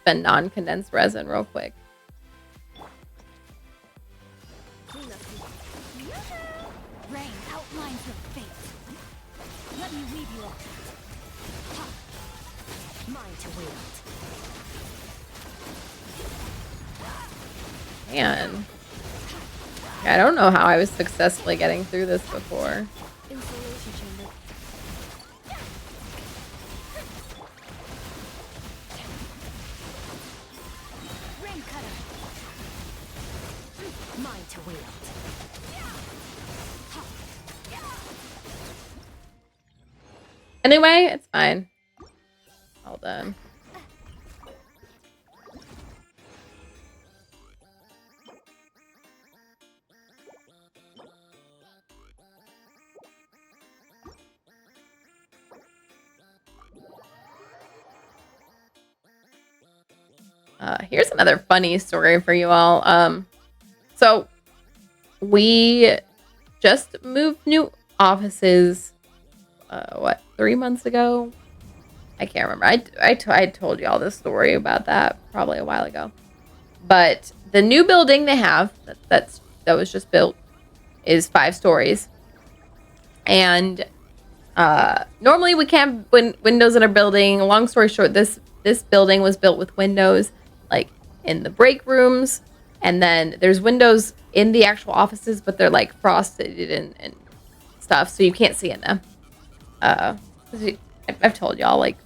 spend non-condensed resin real quick. Man, I don't know how I was successfully getting through this before. Anyway, it's fine. All done. Here's another funny story for you all. So we just moved new offices, 3 months ago? I can't remember. I told you all this story about that probably a while ago. But the new building they have that was just built is 5 stories. And normally we can't windows in our building. Long story short, this building was built with windows like in the break rooms, and then there's windows in the actual offices, but they're like frosted and stuff, so you can't see in them. I've told y'all, like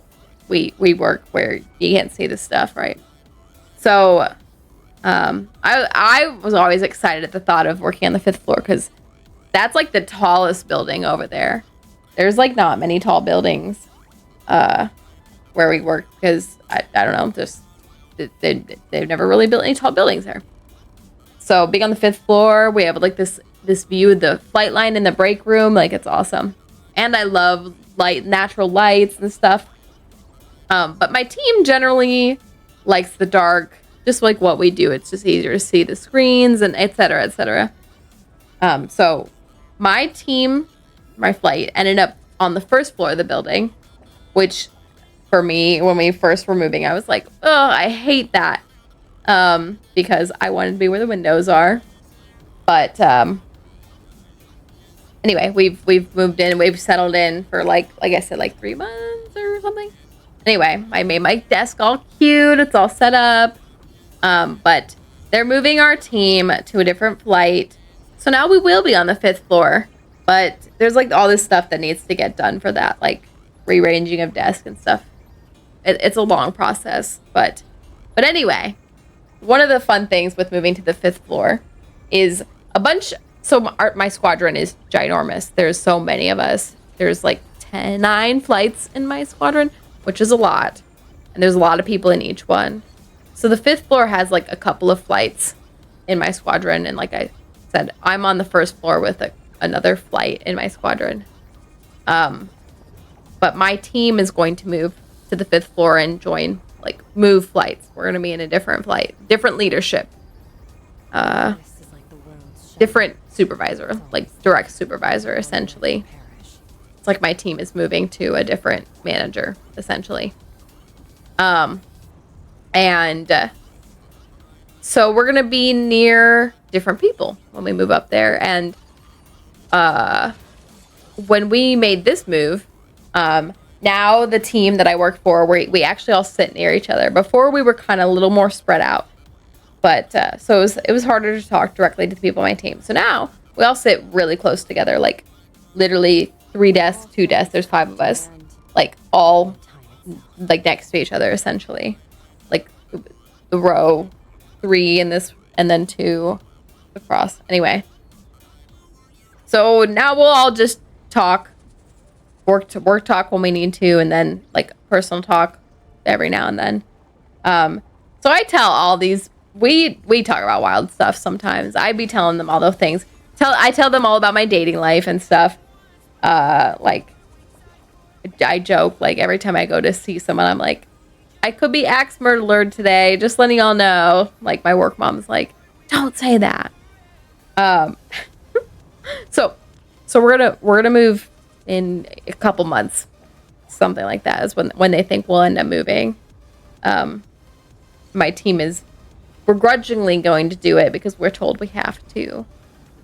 we work where you can't see this stuff, right? So I was always excited at the thought of working on the 5th floor because that's like the tallest building over there. There's like not many tall buildings where we work because I don't know, just they've never really built any tall buildings there. So being on the 5th floor, we have like this view of the flight line in the break room. Like, it's awesome. And I love natural lights and stuff. But my team generally likes the dark, just like what we do. It's just easier to see the screens and et cetera, et cetera. So my team, my flight, ended up on the 1st floor of the building, which for me, when we first were moving, I was like, oh, I hate that. Because I wanted to be where the windows are. But anyway, we've moved in, we've settled in for like I said, like 3 months or something. Anyway, I made my desk all cute. It's all set up. But they're moving our team to a different flight. So now we will be on the 5th floor. But there's like all this stuff that needs to get done for that, like rearranging of desks and stuff. It's a long process, but anyway, one of the fun things with moving to the 5th floor is a bunch. So my squadron is ginormous. There's so many of us. There's like 9 flights in my squadron, which is a lot. And there's a lot of people in each one. So the 5th floor has like a couple of flights in my squadron. And like I said, I'm on the 1st floor with another flight in my squadron. But my team is going to move to the 5th floor and join, like, move flights. We're going to be in a different flight, different leadership, different supervisor, like direct supervisor, essentially. It's like my team is moving to a different manager, essentially. So we're going to be near different people when we move up there. And when we made this move, now the team that I work for, we actually all sit near each other. Before we were kind of a little more spread out, but so it was harder to talk directly to the people on my team. So now we all sit really close together, like literally 3 desks, 2 desks. There's 5 of us, like all like next to each other, essentially, like the row 3 in this, and then 2 across. Anyway, so now we'll all just talk. Work talk when we need to, and then like personal talk every now and then. So I tell all these, we talk about wild stuff sometimes. I'd be telling them all those things. I tell them all about my dating life and stuff. Like I joke, like every time I go to see someone, I'm like, I could be axe murdered today, just letting y'all know. Like my work mom's like, don't say that. So we're gonna move in a couple months, something like that is when they think we'll end up moving. My team is begrudgingly going to do it because we're told we have to.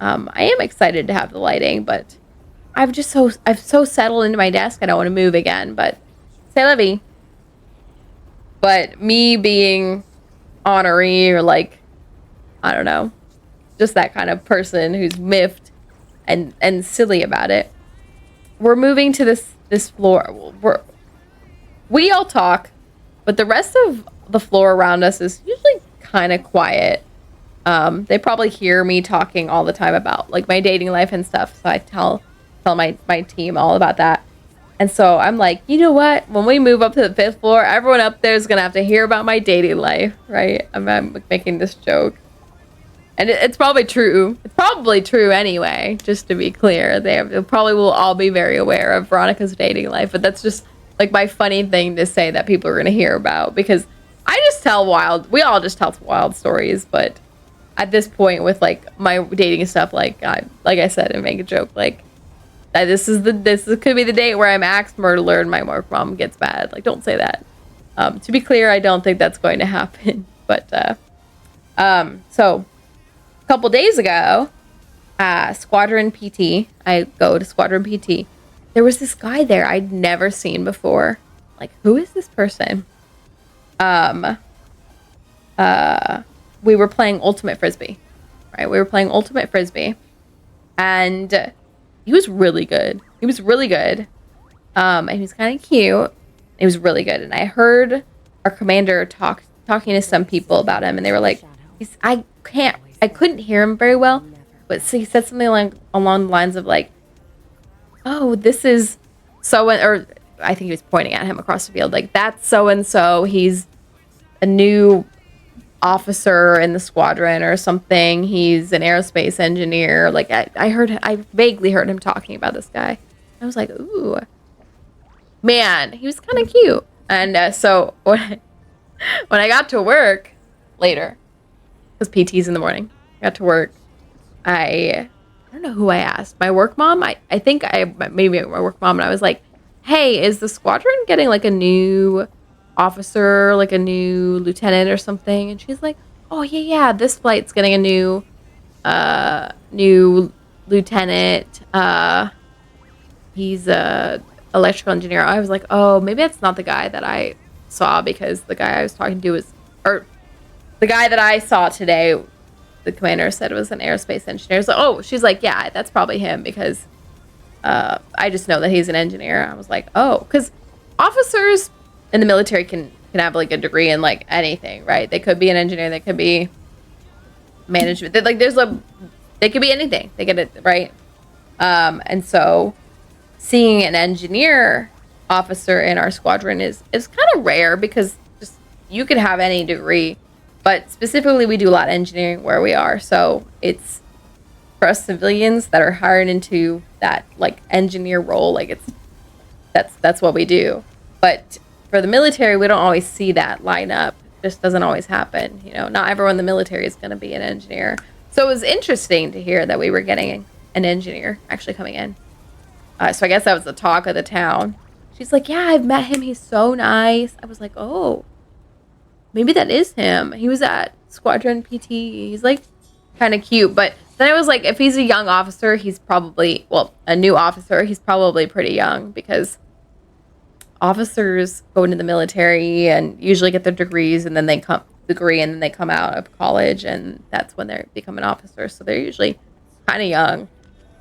I am excited to have the lighting, but I've so settled into my desk. I don't want to move again, but c'est la vie. But me being honorary, or like, I don't know, just that kind of person who's miffed and silly about it. We're moving to this floor. We all talk, but the rest of the floor around us is usually kind of quiet. They probably hear me talking all the time about like my dating life and stuff. So I tell my team all about that. And so I'm like, you know what? When we move up to the 5th floor, everyone up there is gonna have to hear about my dating life, right? I'm making this joke. And it's probably true. It's probably true anyway, just to be clear. They probably will all be very aware of Veronica's dating life. But that's just like my funny thing to say that people are going to hear about. Because we all just tell wild stories. But at this point with like my dating stuff, like I said, and make a joke, like this could be the date where I'm axe murdered and my work mom gets mad. Like, don't say that. To be clear, I don't think that's going to happen. But so a couple days ago, Squadron PT, I go to Squadron PT. There was this guy there I'd never seen before. Like, who is this person? We were playing Ultimate Frisbee, right? We were playing Ultimate Frisbee, and he was really good. And he was kind of cute. He was really good. And I heard our commander talking to some people about him, and they were like, I couldn't hear him very well, but so he said something along the lines of like, oh, this is or I think he was pointing at him across the field, like, that's so-and-so, he's a new officer in the squadron or something, he's an aerospace engineer. Like, I vaguely heard him talking about this guy. I was like, ooh, man, he was kind of cute. And so when I got to work later, because PT's in the morning, I got to work, I don't know who I asked. My work mom? I think maybe my work mom, and I was like, hey, is the squadron getting like a new officer, like a new lieutenant or something? And she's like, oh yeah, this flight's getting a new lieutenant. He's a electrical engineer. I was like, oh, maybe that's not the guy that I saw, because the guy I was talking to was, or The guy that I saw today, the commander said was an aerospace engineer. So, oh, she's like, yeah, that's probably him because I just know that he's an engineer. I was like, oh, because officers in the military can have like a degree in like anything, right? They could be an engineer, they could be management. Like they could be anything. They get it right. And so seeing an engineer officer in our squadron is kind of rare because just you could have any degree, but specifically we do a lot of engineering where we are. So it's for us civilians that are hired into that like engineer role, like that's what we do. But for the military, we don't always see that line up. It just doesn't always happen. You know, not everyone in the military is going to be an engineer. So it was interesting to hear that we were getting an engineer actually coming in. So I guess that was the talk of the town. She's like, yeah, I've met him. He's so nice. I was like, oh, maybe that is him. He was at Squadron PT. He's like kind of cute. But then I was like, if he's a young officer, he's probably, well, a new officer, he's probably pretty young because officers go into the military and usually get their degrees and then they come out of college and that's when they become an officer. So they're usually kind of young.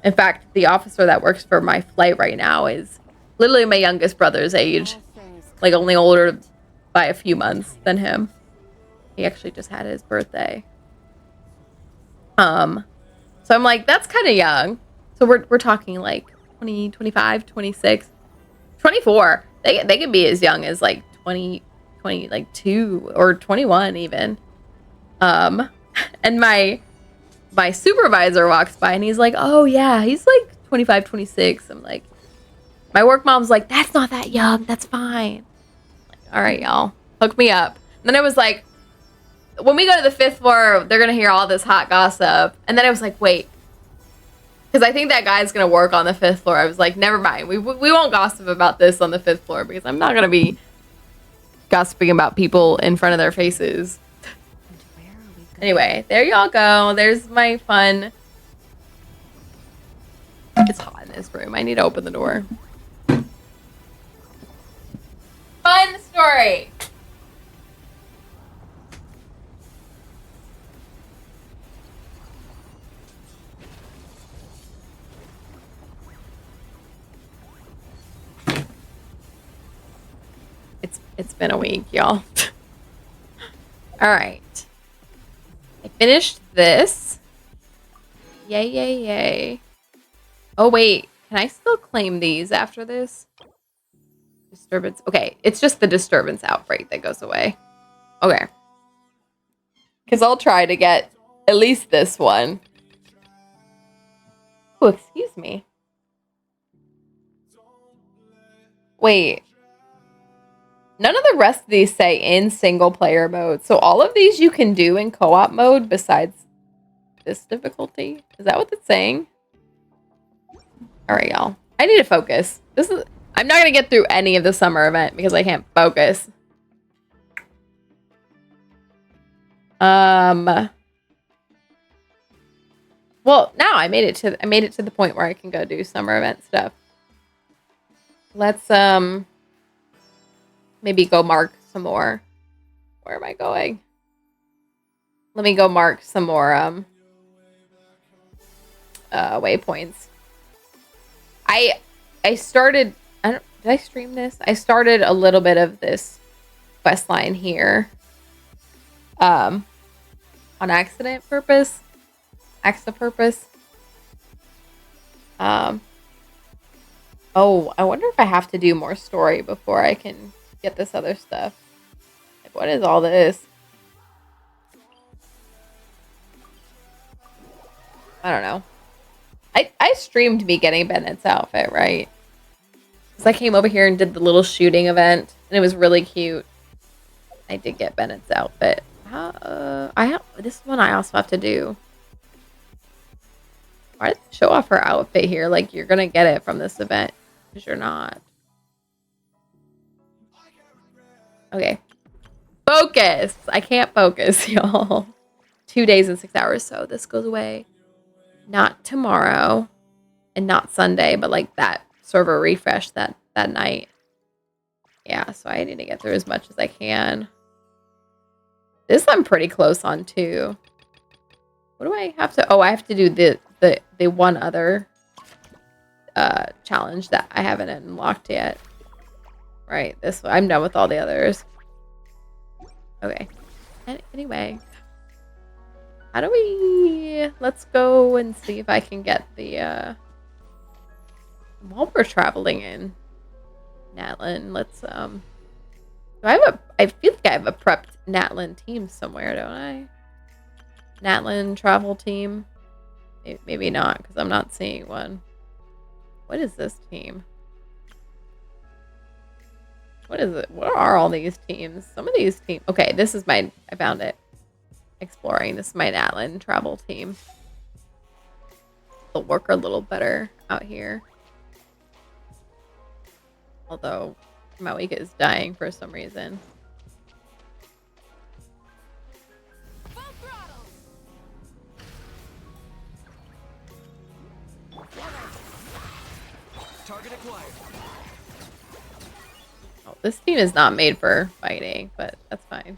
In fact, the officer that works for my flight right now is literally my youngest brother's age, like only older by a few months than him. He actually just had his birthday. So I'm like, that's kind of young. So we're talking like 20, 25, 26, 24. They could be as young as like 20, like 2 or 21 even. And my supervisor walks by and he's like, oh yeah, he's like 25, 26. I'm like, my work mom's like, that's not that young. That's fine. Like, all right, y'all, hook me up. And then I was like, when we go to the 5th floor, they're going to hear all this hot gossip. And then I was like, wait, because I think that guy's going to work on the 5th floor. I was like, never mind. We won't gossip about this on the 5th floor because I'm not going to be gossiping about people in front of their faces. Anyway, there y'all go. There's my fun. It's hot in this room. I need to open the door. Fun story. It's been a week, y'all. All right. I finished this. Yay, yay, yay. Oh, wait. Can I still claim these after this? Disturbance. Okay. It's just the disturbance outbreak that goes away. Okay. Because I'll try to get at least this one. Oh, excuse me. Wait. None of the rest of these say in single player mode. So all of these you can do in co-op mode besides this difficulty. Is that what it's saying? All right, y'all. I need to focus. I'm not going to get through any of the summer event because I can't focus. Well, now I made it to the point where I can go do summer event stuff. Let's maybe go mark some more. Where am I going? Let me go mark some more waypoints. I started, did I stream this? I started a little bit of this quest line here. On accident purpose. Oh, I wonder if I have to do more story before I can get this other stuff. Like, what is all this? I don't know. I streamed me getting Bennett's outfit, right? Because I came over here and did the little shooting event, and it was really cute. I did get Bennett's outfit. This one I also have to do. Why did they show off her outfit here? Like, you're gonna get it from this event. Because you're not. Okay. Focus! I can't focus, y'all. 2 days and 6 hours, so this goes away. Not tomorrow. And not Sunday, but like that server refresh that night. Yeah, so I need to get through as much as I can. This I'm pretty close on too. What do I have to? Oh, I have to do the one other challenge that I haven't unlocked yet. Right, this one. I'm done with all the others. Okay. Anyway, how do we? Let's go and see if I can get the. While we're traveling in Natlin, let's Do I have a? I feel like I have a prepped Natlin team somewhere, don't I? Natlin travel team. Maybe not, because I'm not seeing one. What is this team? What is it? What are all these teams? Some of these teams. Okay, this is my. I found it. Exploring. This is my Natlin travel team. They'll work a little better out here. Although Maui is dying for some reason. Target acquired. Oh, this team is not made for fighting, but that's fine.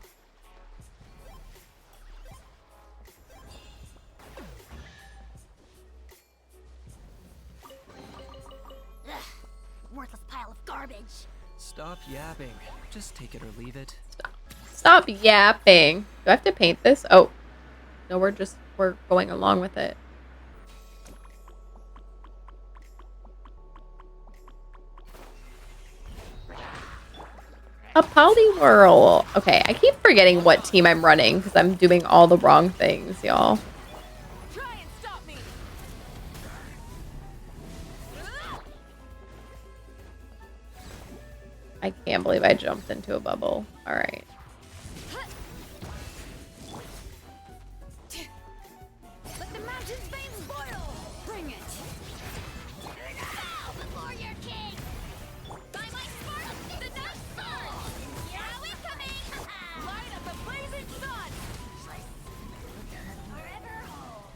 Ugh, worthless pile of garbage. Stop yapping. Just take it or leave it. Stop yapping. Do I have to paint this? Oh. No, we're going along with it. A Poliwhirl. Okay, I keep forgetting what team I'm running because I'm doing all the wrong things, y'all. Try and stop me. I can't believe I jumped into a bubble. All right. Let the mountain's veins boil. Bring it. Now before your king. By my spark, the dark sun. Are we coming? Light up the blazing sun. Forever hold.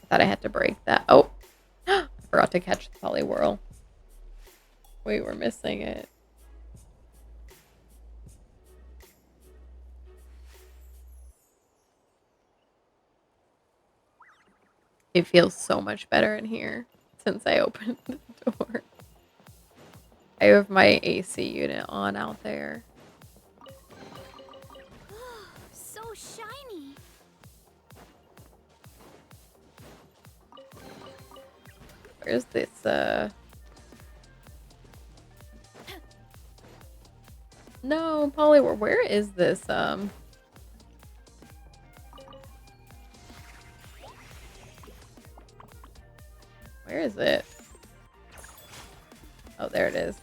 I thought I had to break that. Oh. I forgot to catch the Poliwhirl. Wait, we're missing it. It feels so much better in here since I opened the door. I have my AC unit on out there. So shiny. Where's this, No, Poliwhirl, where is this, Where is it? Oh, there it is.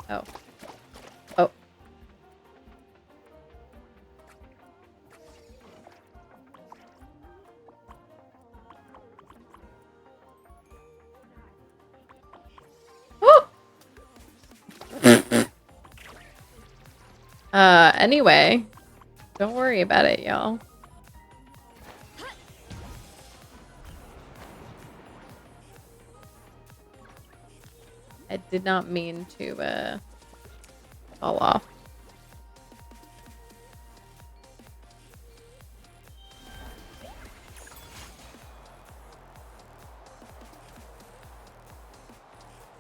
Oh. Oh. Anyway, don't worry about it, y'all. I did not mean to, fall off.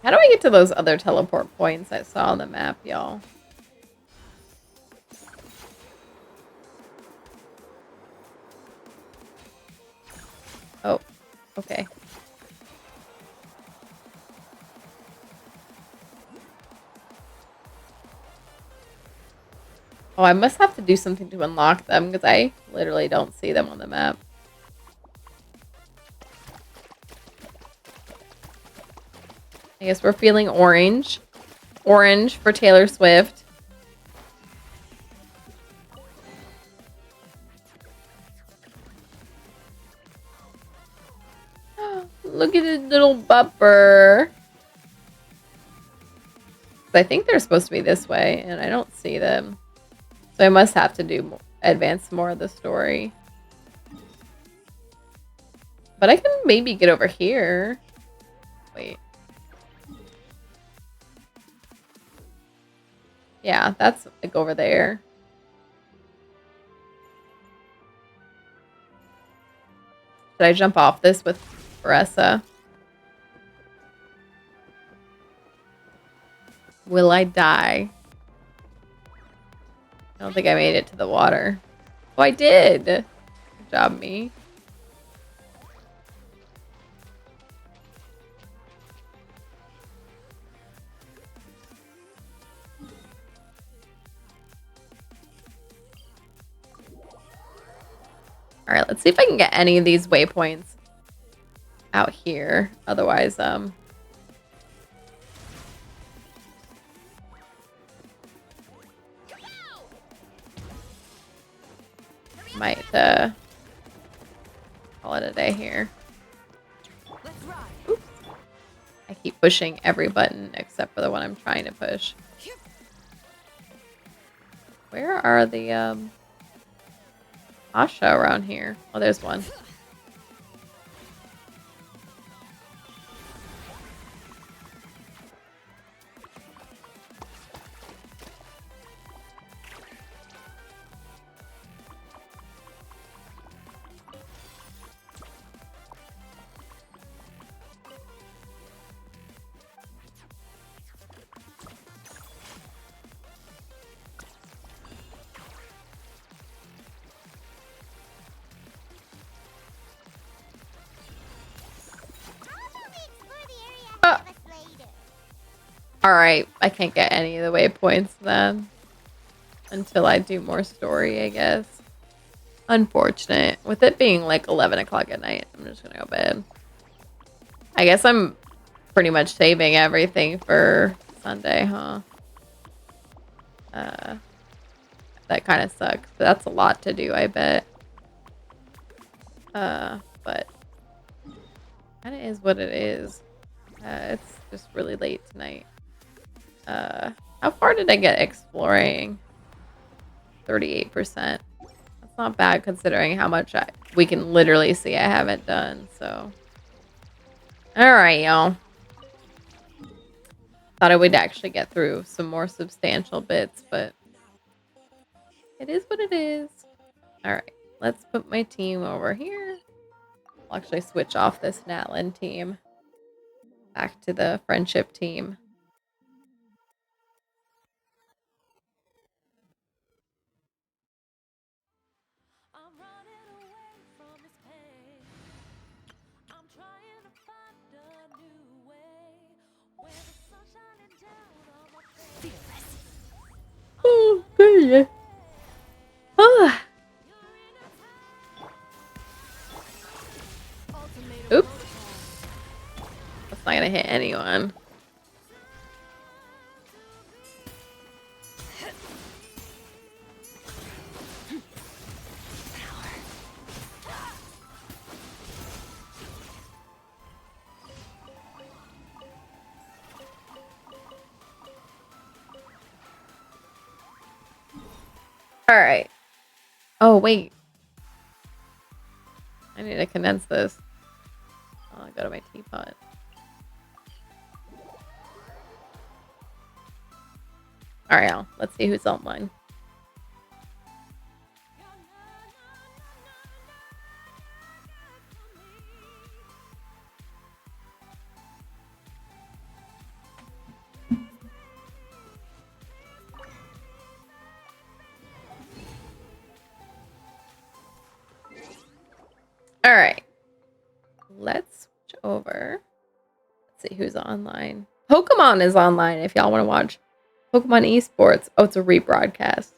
How do I get to those other teleport points I saw on the map, y'all? Oh, okay. Oh, I must have to do something to unlock them because I literally don't see them on the map. I guess we're feeling orange. Orange for Taylor Swift. Look at this little buffer. I think they're supposed to be this way, and I don't see them. So I must have to advance more of the story. But I can maybe get over here. Wait. Yeah, that's like over there. Should I jump off this with Baressa? Will I die? I don't think I made it to the water. Oh, I did. Good job, me. All right, let's see if I can get any of these waypoints out here. Otherwise, might call it a day here. Oops. I keep pushing every button except for the one I'm trying to push. Where are the Asha around here? Oh, there's one. Alright, I can't get any of the waypoints then. Until I do more story, I guess. Unfortunate. With it being like 11 o'clock at night, I'm just gonna go bed. I guess I'm pretty much saving everything for Sunday, huh? That kind of sucks. That's a lot to do, I bet. But kind of is what it is. It's just really late tonight. How far did I get exploring? 38%. That's not bad considering how much we can literally see I haven't done, so. Alright, y'all. Thought I would actually get through some more substantial bits, but it is what it is. Alright, let's put my team over here. I'll actually switch off this Natlin team. Back to the friendship team. Oh, good. Oh. Oops. That's not gonna hit anyone. Alright. Oh, wait. I need to condense this. Oh, I go to my teapot. Alright, let's see who's online. Alright. Let's switch over. Let's see who's online. Pokemon is online if y'all want to watch Pokemon Esports. Oh, it's a rebroadcast.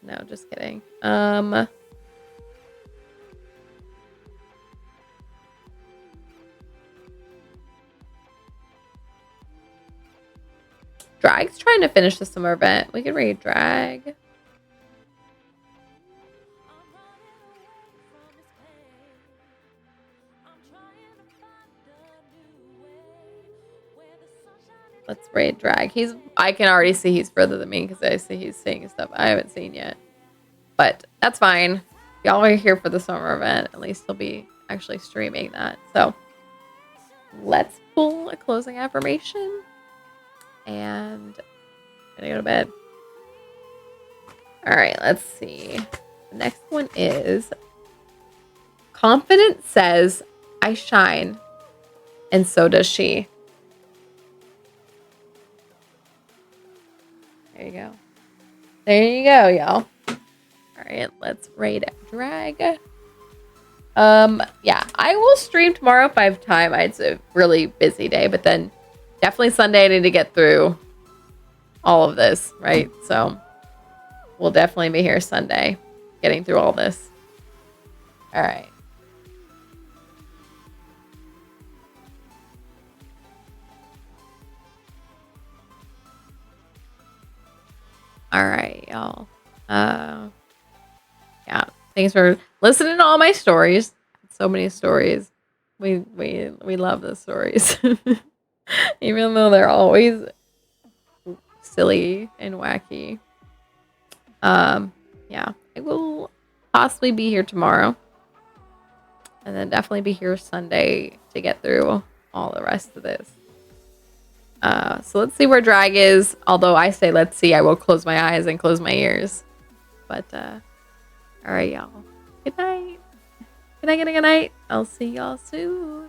No, just kidding. Drag's trying to finish the summer event. We could raid Drag. raid drag. I can already see he's further than me because I see he's seeing stuff I haven't seen yet. But that's fine. Y'all are here for the summer event. At least he'll be actually streaming that. So let's pull a closing affirmation. And I'm gonna go to bed. Alright, let's see. The next one is confidence says I shine, and so does she. There you go. There you go, y'all. Alright, let's raid drag. Yeah, I will stream tomorrow if I have time. It's a really busy day, but then definitely Sunday I need to get through all of this, right? So we'll definitely be here Sunday getting through all this. Alright. Alright, y'all. Yeah, thanks for listening to all my stories. So many stories. We love the stories. Even though they're always silly and wacky. Yeah, I will possibly be here tomorrow. And then definitely be here Sunday to get through all the rest of this. So let's see where drag is. Although I say let's see, I will close my eyes and close my ears. But all right, y'all. Good night. Good night. I'll see y'all soon.